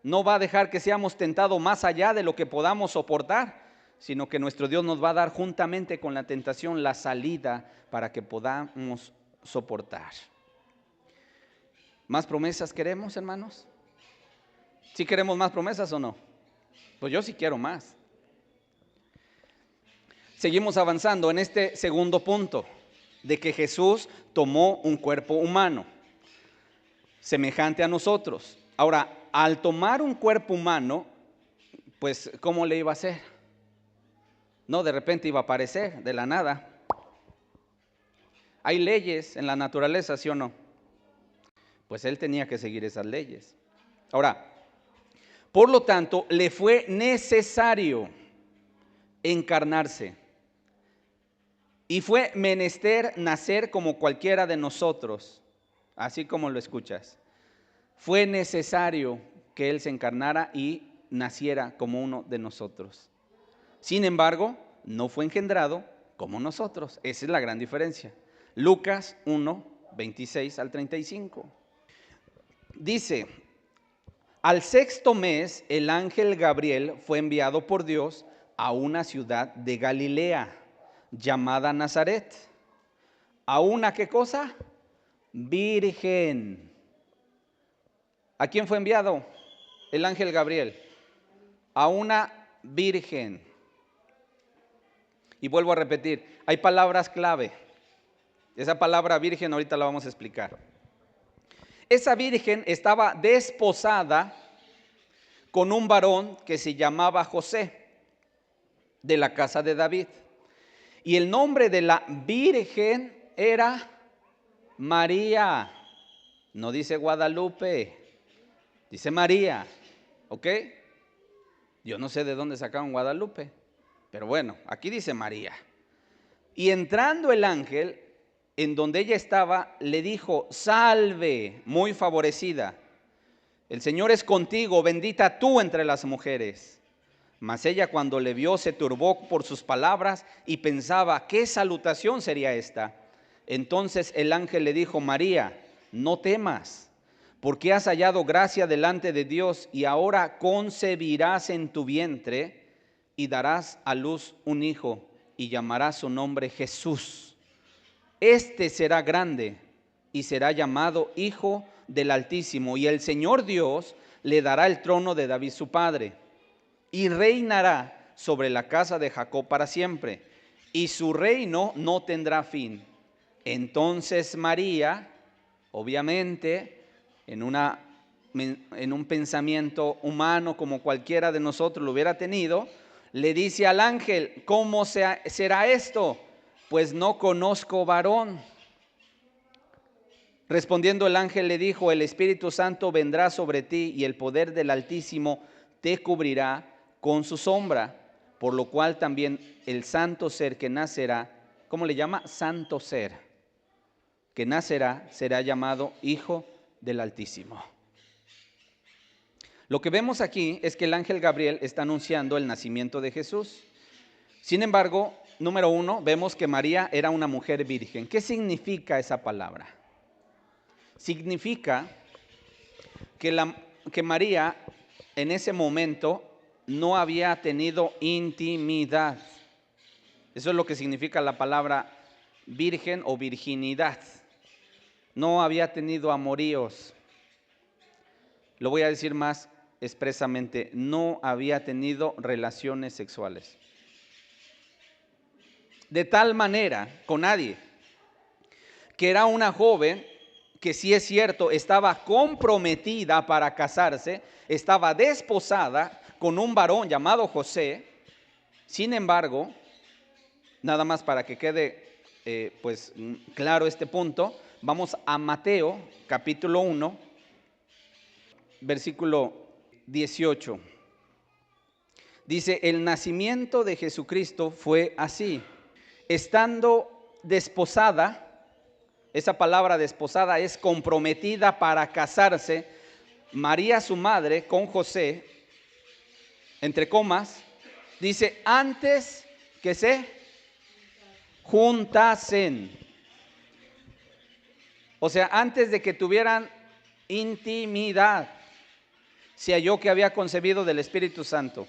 no va a dejar que seamos tentados más allá de lo que podamos soportar, sino que nuestro Dios nos va a dar juntamente con la tentación la salida para que podamos soportar. ¿Más promesas queremos, hermanos? ¿Sí queremos más promesas o no? Pues yo sí quiero más. Seguimos avanzando en este segundo punto, de que Jesús tomó un cuerpo humano, semejante a nosotros. Ahora, al tomar un cuerpo humano, pues, ¿cómo le iba a hacer? No, de repente iba a aparecer de la nada. Hay leyes en la naturaleza, ¿sí o no? Pues él tenía que seguir esas leyes. Ahora, por lo tanto, le fue necesario encarnarse. Y fue menester nacer como cualquiera de nosotros, así como lo escuchas. Fue necesario que Él se encarnara y naciera como uno de nosotros. Sin embargo, no fue engendrado como nosotros. Esa es la gran diferencia. Lucas 1, 26 al 35. Dice: al sexto mes, el ángel Gabriel fue enviado por Dios a una ciudad de Galilea llamada Nazaret. ¿A una qué cosa? Virgen. ¿A quién fue enviado el ángel Gabriel? A una virgen. Y vuelvo a repetir, hay palabras clave. Esa palabra virgen ahorita la vamos a explicar. Esa virgen estaba desposada con un varón que se llamaba José, de la casa de David. Y el nombre de la virgen era María. No dice Guadalupe, dice María. ¿Ok? Yo no sé de dónde sacaron Guadalupe, pero bueno, aquí dice María. Y entrando el ángel en donde ella estaba, le dijo: salve, muy favorecida, el Señor es contigo, bendita tú entre las mujeres. Mas ella, cuando le vio, se turbó por sus palabras y pensaba: ¿qué salutación sería esta? Entonces el ángel le dijo: María, no temas, porque has hallado gracia delante de Dios, y ahora concebirás en tu vientre y darás a luz un hijo, y llamarás su nombre Jesús. Este será grande y será llamado Hijo del Altísimo, y el Señor Dios le dará el trono de David su padre, y reinará sobre la casa de Jacob para siempre, y su reino no tendrá fin. Entonces María, obviamente, en un pensamiento humano como cualquiera de nosotros lo hubiera tenido, le dice al ángel: ¿cómo será esto? Pues no conozco varón. Respondiendo el ángel le dijo: el Espíritu Santo vendrá sobre ti, y el poder del Altísimo te cubrirá con su sombra, por lo cual también el santo ser que nacerá, ¿cómo le llama? Santo ser que nacerá será llamado Hijo del Altísimo. Lo que vemos aquí es que el ángel Gabriel está anunciando el nacimiento de Jesús. Sin embargo, número uno, vemos que María era una mujer virgen. ¿Qué significa esa palabra? Significa que María en ese momento no había tenido intimidad. Eso es lo que significa la palabra virgen o virginidad. No había tenido amoríos. Lo voy a decir más expresamente: no había tenido relaciones sexuales. De tal manera, con nadie, que era una joven que, sí es cierto, estaba comprometida para casarse, estaba desposada con un varón llamado José. Sin embargo, nada más para que quede claro este punto, vamos a Mateo capítulo 1, versículo 18. Dice: el nacimiento de Jesucristo fue así. Estando desposada, esa palabra desposada es comprometida para casarse, María su madre con José, entre comas, dice: antes que se juntasen. O sea, antes de que tuvieran intimidad, se halló que había concebido del Espíritu Santo.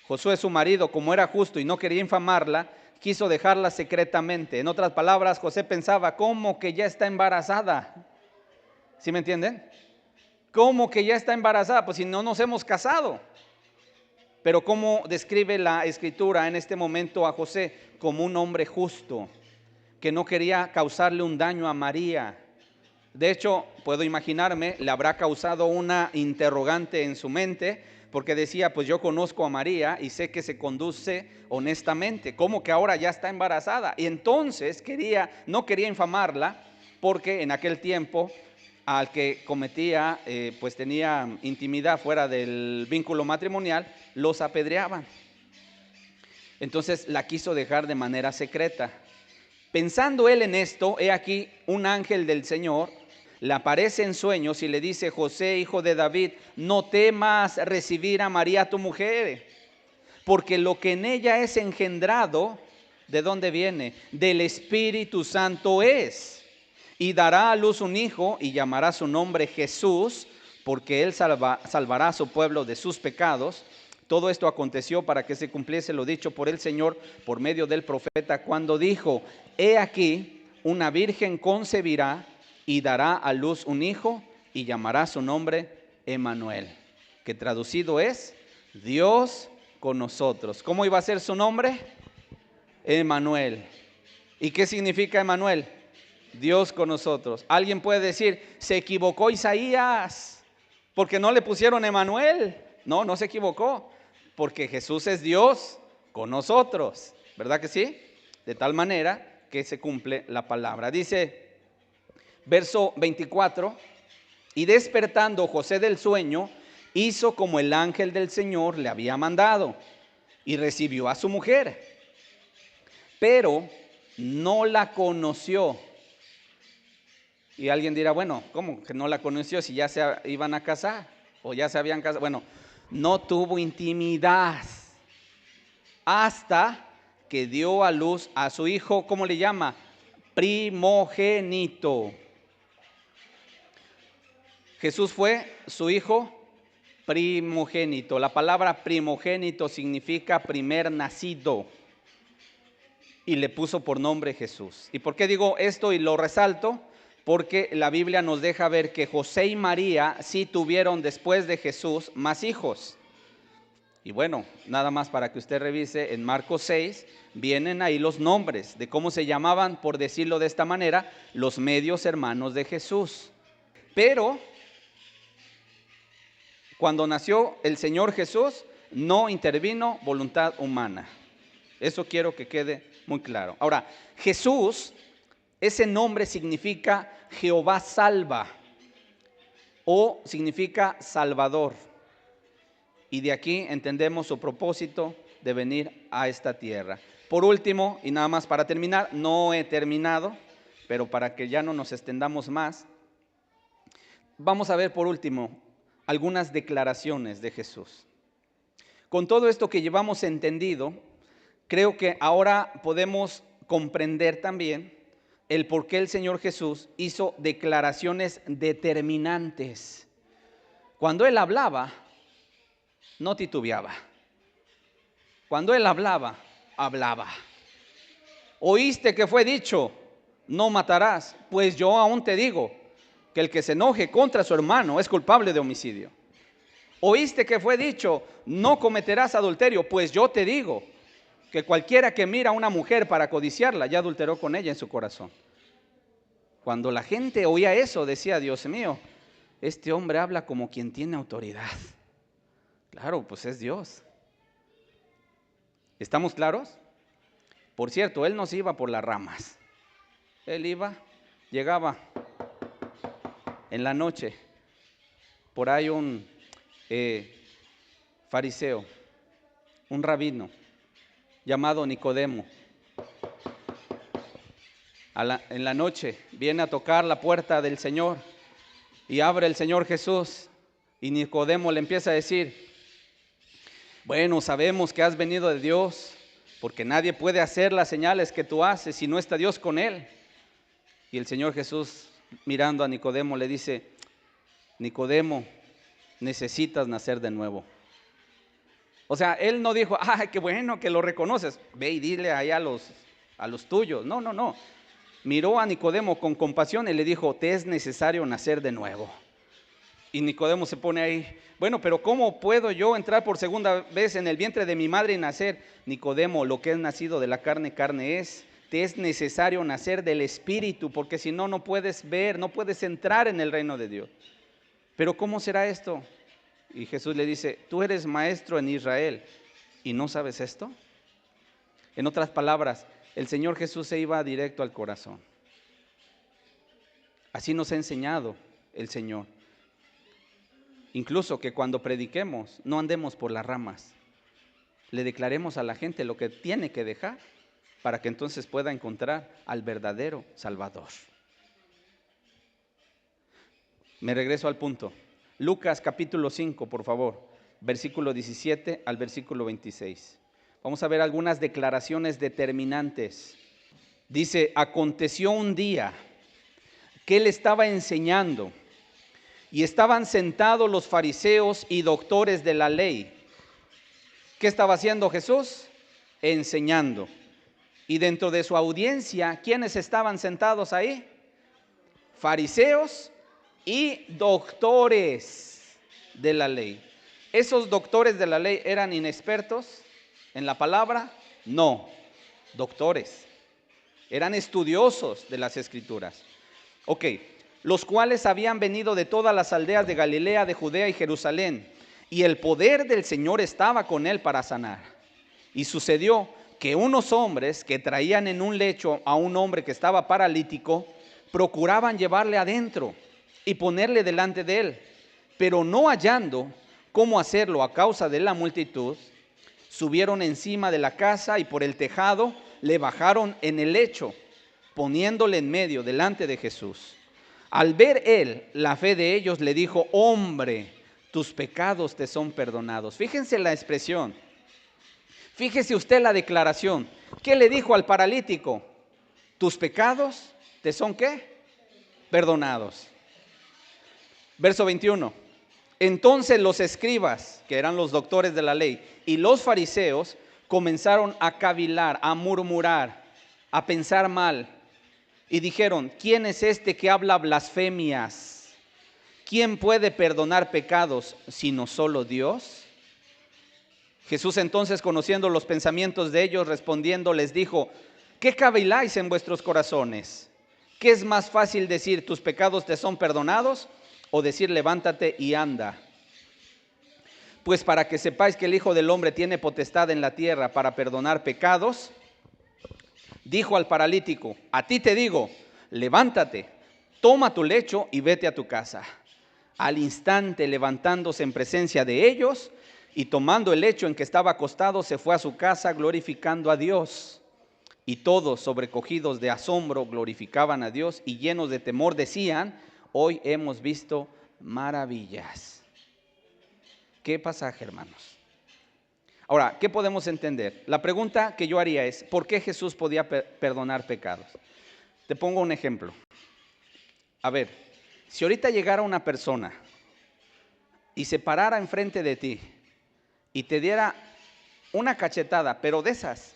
Josué, su marido, como era justo y no quería infamarla, quiso dejarla secretamente. En otras palabras, José pensaba: ¿cómo que ya está embarazada? ¿Sí me entienden? ¿Cómo que ya está embarazada? Pues si no nos hemos casado. Pero ¿cómo describe la Escritura en este momento a José? Como un hombre justo, que no quería causarle un daño a María. De hecho, puedo imaginarme, le habrá causado una interrogante en su mente, porque decía: pues yo conozco a María y sé que se conduce honestamente. ¿Cómo que ahora ya está embarazada? Y entonces no quería infamarla, porque en aquel tiempo al que cometía, pues tenía intimidad fuera del vínculo matrimonial, los apedreaban. Entonces la quiso dejar de manera secreta. Pensando él en esto, he aquí un ángel del Señor le aparece en sueños y le dice: José, hijo de David, no temas recibir a María tu mujer, porque lo que en ella es engendrado, ¿de dónde viene? Del Espíritu Santo es. Y dará a luz un hijo y llamará su nombre Jesús, porque él salvará a su pueblo de sus pecados. Todo esto aconteció para que se cumpliese lo dicho por el Señor por medio del profeta, cuando dijo: he aquí, una virgen concebirá y dará a luz un hijo y llamará su nombre Emmanuel, que traducido es Dios con nosotros. ¿Cómo iba a ser su nombre? Emmanuel. ¿Y qué significa Emmanuel? Dios con nosotros. Alguien puede decir: se equivocó Isaías porque no le pusieron Emmanuel. No, no se equivocó, porque Jesús es Dios con nosotros, ¿verdad que sí? De tal manera que se cumple la palabra. Dice, verso 24: y despertando José del sueño, hizo como el ángel del Señor le había mandado, y recibió a su mujer, pero no la conoció. Y alguien dirá: bueno, ¿cómo que no la conoció si ya se iban a casar o ya se habían casado? Bueno, no tuvo intimidad hasta que dio a luz a su hijo. ¿Cómo le llama? Primogénito. Jesús fue su hijo primogénito. La palabra primogénito significa primer nacido, y le puso por nombre Jesús. ¿Y por qué digo esto y lo resalto? Porque la Biblia nos deja ver que José y María sí tuvieron después de Jesús más hijos. Y bueno, nada más para que usted revise, en Marcos 6 vienen ahí los nombres de cómo se llamaban, por decirlo de esta manera, los medios hermanos de Jesús. Pero cuando nació el Señor Jesús, no intervino voluntad humana. Eso quiero que quede muy claro. Ahora, Jesús, ese nombre significa Jehová salva, o significa Salvador. Y de aquí entendemos su propósito de venir a esta tierra. Por último, y nada más para terminar, no he terminado, pero para que ya no nos extendamos más, vamos a ver por último algunas declaraciones de Jesús. Con todo esto que llevamos entendido, creo que ahora podemos comprender también el por qué el Señor Jesús hizo declaraciones determinantes. Cuando Él hablaba, no titubeaba. Cuando Él hablaba, hablaba. ¿Oíste que fue dicho: no matarás? Pues yo aún te digo que el que se enoje contra su hermano es culpable de homicidio. ¿Oíste que fue dicho: no cometerás adulterio? Pues yo te digo que cualquiera que mira a una mujer para codiciarla, ya adulteró con ella en su corazón. Cuando la gente oía eso, decía: Dios mío, este hombre habla como quien tiene autoridad. Claro, pues es Dios. ¿Estamos claros? Por cierto, Él no se iba por las ramas. Él llegaba en la noche. Por ahí un fariseo, un rabino llamado Nicodemo, en la noche viene a tocar la puerta del Señor, y abre el Señor Jesús, y Nicodemo le empieza a decir: bueno, sabemos que has venido de Dios, porque nadie puede hacer las señales que tú haces si no está Dios con él. Y el Señor Jesús, mirando a Nicodemo, le dice: Nicodemo, necesitas nacer de nuevo. O sea, Él no dijo: ay, qué bueno que lo reconoces, ve y dile ahí a los tuyos. No. Miró a Nicodemo con compasión y le dijo: te es necesario nacer de nuevo. Y Nicodemo se pone ahí: bueno, pero ¿cómo puedo yo entrar por segunda vez en el vientre de mi madre y nacer? Nicodemo, lo que es nacido de la carne, carne es. Te es necesario nacer del Espíritu, porque si no, no puedes ver, no puedes entrar en el reino de Dios. Pero ¿cómo será esto? Y Jesús le dice: tú eres maestro en Israel y no sabes esto. En otras palabras, el Señor Jesús se iba directo al corazón. Así nos ha enseñado el Señor. Incluso que cuando prediquemos, no andemos por las ramas. Le declaremos a la gente lo que tiene que dejar, para que entonces pueda encontrar al verdadero Salvador. Me regreso al punto. Lucas capítulo 5, por favor, versículo 17 al versículo 26. Vamos a ver algunas declaraciones determinantes. Dice: aconteció un día, que él estaba enseñando. Y estaban sentados los fariseos y doctores de la ley. ¿Qué estaba haciendo Jesús? Enseñando. Y dentro de su audiencia, ¿quiénes estaban sentados ahí? Fariseos y doctores de la ley. ¿Esos doctores de la ley eran inexpertos en la palabra? No, doctores. Eran estudiosos de las Escrituras. Ok, los cuales habían venido de todas las aldeas de Galilea, de Judea y Jerusalén, y el poder del Señor estaba con él para sanar. Y sucedió que unos hombres que traían en un lecho a un hombre que estaba paralítico, procuraban llevarle adentro y ponerle delante de él, pero no hallando cómo hacerlo a causa de la multitud, subieron encima de la casa y por el tejado le bajaron en el lecho, poniéndole en medio delante de Jesús. Al ver él la fe de ellos, le dijo: hombre, tus pecados te son perdonados. Fíjense la expresión, fíjese usted la declaración. ¿Qué le dijo al paralítico? Tus pecados te son ¿qué? Perdonados. Verso 21. Entonces los escribas, que eran los doctores de la ley, y los fariseos comenzaron a cavilar, a murmurar, a pensar mal. Y dijeron: ¿quién es este que habla blasfemias? ¿Quién puede perdonar pecados sino solo Dios? Jesús entonces, conociendo los pensamientos de ellos, respondiendo les dijo: ¿qué caviláis en vuestros corazones? ¿Qué es más fácil decir: tus pecados te son perdonados? O decir: levántate y anda. Pues para que sepáis que el Hijo del Hombre tiene potestad en la tierra para perdonar pecados, dijo al paralítico: a ti te digo, levántate, toma tu lecho y vete a tu casa. Al instante, levantándose en presencia de ellos y tomando el lecho en que estaba acostado, se fue a su casa glorificando a Dios. Y todos, sobrecogidos de asombro, glorificaban a Dios y llenos de temor decían: hoy hemos visto maravillas. ¿Qué pasaje, hermanos? Ahora, ¿qué podemos entender? La pregunta que yo haría es: ¿por qué Jesús podía perdonar pecados? Te pongo un ejemplo. A ver, si ahorita llegara una persona y se parara enfrente de ti y te diera una cachetada, pero de esas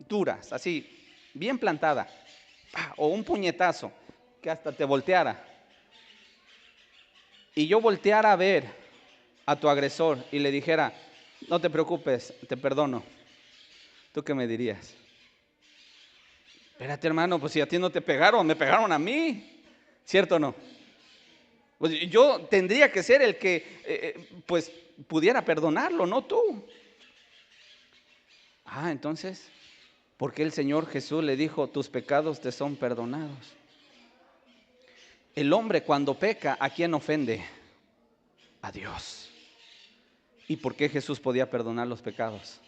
duras, así, bien plantada, o un puñetazo que hasta te volteara, y yo volteara a ver a tu agresor y le dijera: no te preocupes, te perdono, ¿tú qué me dirías? Espérate, hermano, pues si a ti no te pegaron, me pegaron a mí, ¿cierto o no? Pues yo tendría que ser el que pues pudiera perdonarlo, no tú. Entonces, ¿por qué el Señor Jesús le dijo: tus pecados te son perdonados? El hombre cuando peca, ¿a quién ofende? A Dios. ¿Y por qué Jesús podía perdonar los pecados?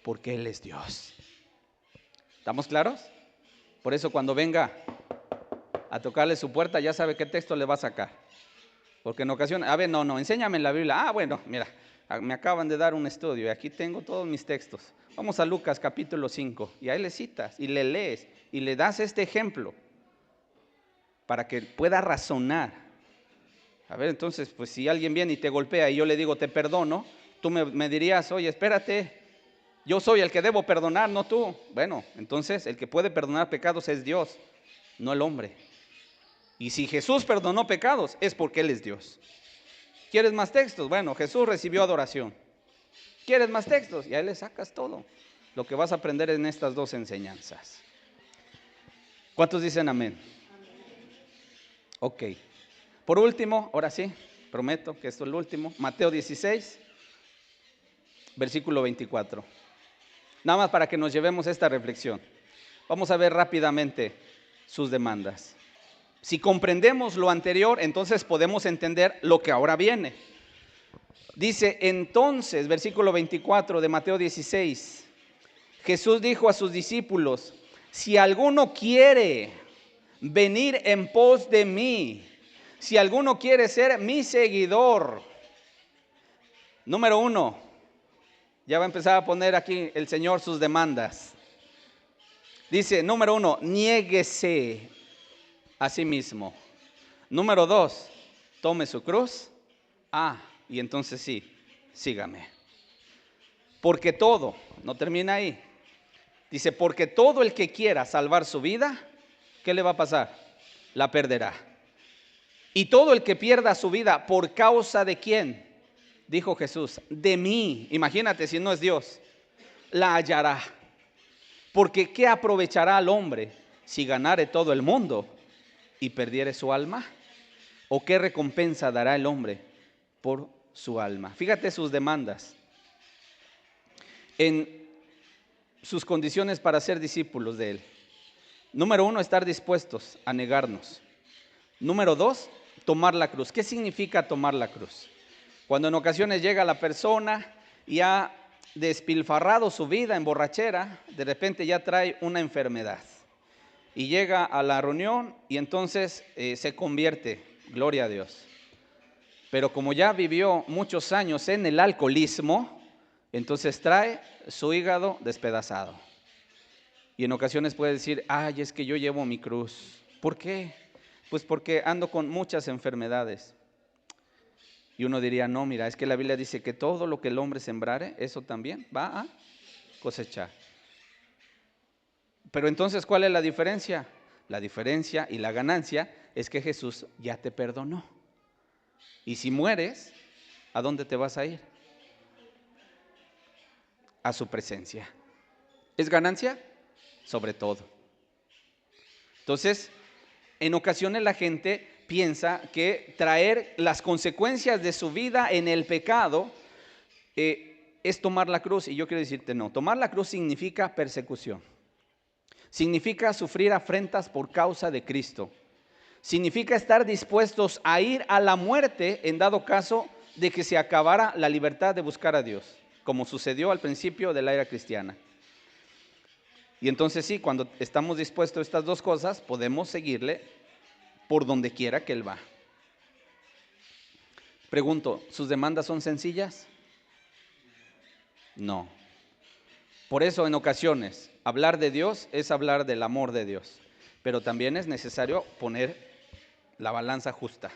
Porque Él es Dios. ¿Estamos claros? Por eso cuando venga a tocarle su puerta, ya sabe qué texto le va a sacar. Porque en ocasiones, no, enséñame la Biblia. Bueno, mira, me acaban de dar un estudio y aquí tengo todos mis textos. Vamos a Lucas capítulo 5 y ahí le citas y le lees y le das este ejemplo para que pueda razonar. A ver, entonces, pues si alguien viene y te golpea y yo le digo: te perdono, tú me dirías: oye, espérate, yo soy el que debo perdonar, no tú. Bueno, entonces el que puede perdonar pecados es Dios, no el hombre. Y si Jesús perdonó pecados, es porque Él es Dios. ¿Quieres más textos? Bueno, Jesús recibió adoración. ¿Quieres más textos? Y ahí le sacas todo lo que vas a aprender en estas dos enseñanzas. ¿Cuántos dicen amén? Ok. Por último, ahora sí, prometo que esto es lo último. Mateo 16, versículo 24. Nada más para que nos llevemos esta reflexión. Vamos a ver rápidamente sus demandas. Si comprendemos lo anterior, entonces podemos entender lo que ahora viene. Dice entonces, versículo 24 de Mateo 16, Jesús dijo a sus discípulos: si alguno quiere venir en pos de mí, si alguno quiere ser mi seguidor, número 1, ya va a empezar a poner aquí el Señor sus demandas. Dice, número 1, niéguese a sí mismo. Número 2, tome su cruz. Y entonces sí, sígame. Porque todo, no termina ahí. Dice, porque todo el que quiera salvar su vida, ¿qué le va a pasar? La perderá. Y todo el que pierda su vida, ¿por causa de quién? Dijo Jesús, de mí. Imagínate si no es Dios, la hallará. Porque ¿qué aprovechará al hombre si ganare todo el mundo y perdiere su alma? ¿O qué recompensa dará el hombre por su alma? Fíjate sus demandas en sus condiciones para ser discípulos de Él. Número 1, estar dispuestos a negarnos. Número 2, tomar la cruz. ¿Qué significa tomar la cruz? Cuando en ocasiones llega la persona y ha despilfarrado su vida en borrachera, de repente ya trae una enfermedad y llega a la reunión y entonces se convierte, gloria a Dios. Pero como ya vivió muchos años en el alcoholismo, entonces trae su hígado despedazado. Y en ocasiones puede decir, es que yo llevo mi cruz. ¿Por qué? Pues porque ando con muchas enfermedades. Y uno diría, no, mira, es que la Biblia dice que todo lo que el hombre sembrare, eso también va a cosechar. Pero entonces, ¿cuál es la diferencia? La diferencia y la ganancia es que Jesús ya te perdonó. Y si mueres, ¿a dónde te vas a ir? A su presencia. ¿Es ganancia? Sobre todo. Entonces, en ocasiones la gente piensa que traer las consecuencias de su vida en el pecado es tomar la cruz. Y yo quiero decirte, no, tomar la cruz significa persecución. Significa sufrir afrentas por causa de Cristo. Significa estar dispuestos a ir a la muerte en dado caso de que se acabara la libertad de buscar a Dios, como sucedió al principio de la era cristiana. Y entonces sí, cuando estamos dispuestos a estas dos cosas, podemos seguirle por donde quiera que Él va. Pregunto, ¿sus demandas son sencillas? No. Por eso en ocasiones hablar de Dios es hablar del amor de Dios, pero también es necesario poner la balanza justa.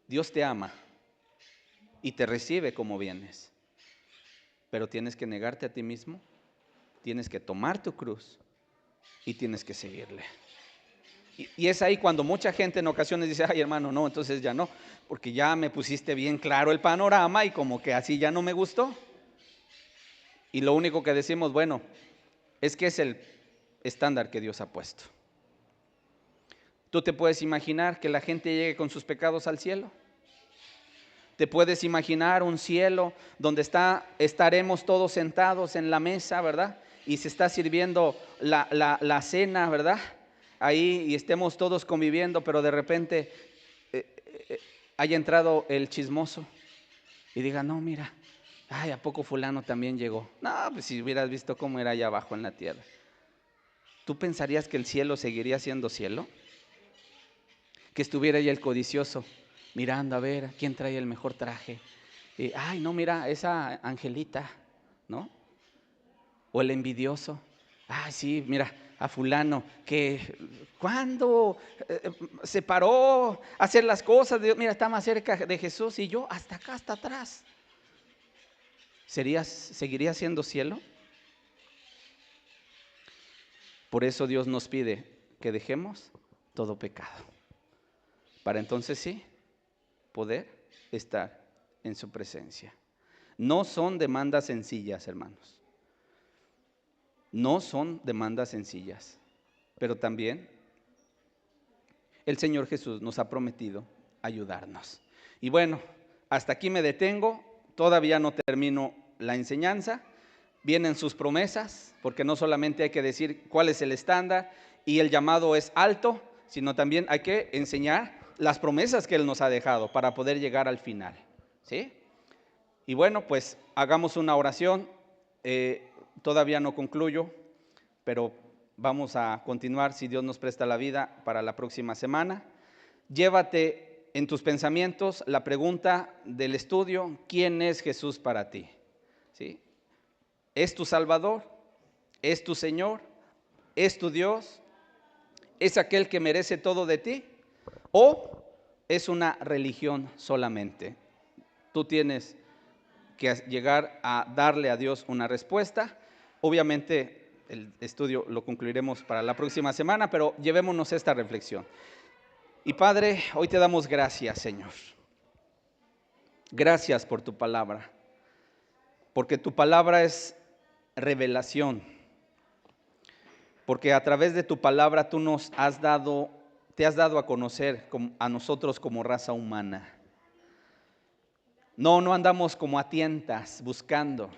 Dios te ama y te recibe como vienes, pero tienes que negarte a ti mismo, tienes que tomar tu cruz y tienes que seguirle. Y es ahí cuando mucha gente en ocasiones dice, hermano, no, entonces ya no, porque ya me pusiste bien claro el panorama y como que así ya no me gustó. Y lo único que decimos, bueno, es que es el estándar que Dios ha puesto. ¿Tú te puedes imaginar que la gente llegue con sus pecados al cielo? ¿Te puedes imaginar un cielo donde estaremos todos sentados en la mesa, verdad? Y se está sirviendo la cena, ¿verdad? Ahí y estemos todos conviviendo, pero de repente haya entrado el chismoso y diga, no, mira, ¿a poco fulano también llegó? No, pues si hubieras visto cómo era allá abajo en la tierra. ¿Tú pensarías que el cielo seguiría siendo cielo? Que estuviera ahí el codicioso mirando a ver quién trae el mejor traje. No, mira, esa Angelita, ¿no? O el envidioso. Sí, mira, a fulano que cuando se paró a hacer las cosas, mira, está más cerca de Jesús y yo hasta acá, hasta atrás. ¿Seguiría siendo cielo? Por eso Dios nos pide que dejemos todo pecado, para entonces sí poder estar en su presencia. No son demandas sencillas, hermanos. No son demandas sencillas, pero también el Señor Jesús nos ha prometido ayudarnos. Y bueno, hasta aquí me detengo, todavía no termino la enseñanza. Vienen sus promesas, porque no solamente hay que decir cuál es el estándar y el llamado es alto, sino también hay que enseñar las promesas que Él nos ha dejado para poder llegar al final, ¿sí? Y bueno, pues hagamos una oración. Todavía no concluyo, pero vamos a continuar si Dios nos presta la vida para la próxima semana. Llévate en tus pensamientos la pregunta del estudio: ¿quién es Jesús para ti? ¿Sí? ¿Es tu Salvador? ¿Es tu Señor? ¿Es tu Dios? ¿Es aquel que merece todo de ti? ¿O es una religión solamente? Tú tienes que llegar a darle a Dios una respuesta. Obviamente el estudio lo concluiremos para la próxima semana, pero llevémonos esta reflexión. Y Padre, hoy te damos gracias, Señor. Gracias por tu palabra, porque tu palabra es revelación, porque a través de tu palabra tú te has dado a conocer a nosotros como raza humana. No andamos como a tientas buscando.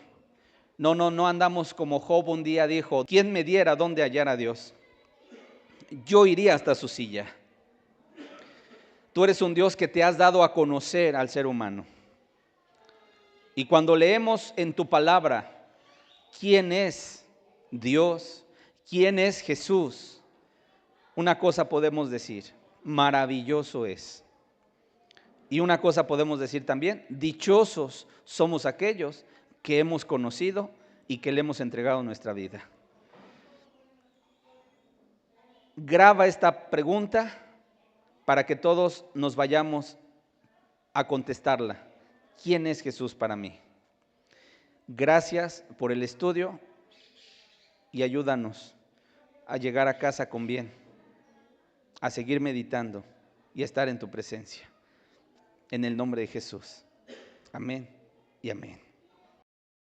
No andamos como Job un día dijo: ¿quién me diera dónde hallar a Dios? Yo iría hasta su silla. Tú eres un Dios que te has dado a conocer al ser humano. Y cuando leemos en tu palabra quién es Dios, quién es Jesús, una cosa podemos decir: maravilloso es. Y una cosa podemos decir también: dichosos somos aquellos que hemos conocido y que le hemos entregado nuestra vida. Graba esta pregunta para que todos nos vayamos a contestarla. ¿Quién es Jesús para mí? Gracias por el estudio y ayúdanos a llegar a casa con bien, a seguir meditando y a estar en tu presencia. En el nombre de Jesús. Amén y amén.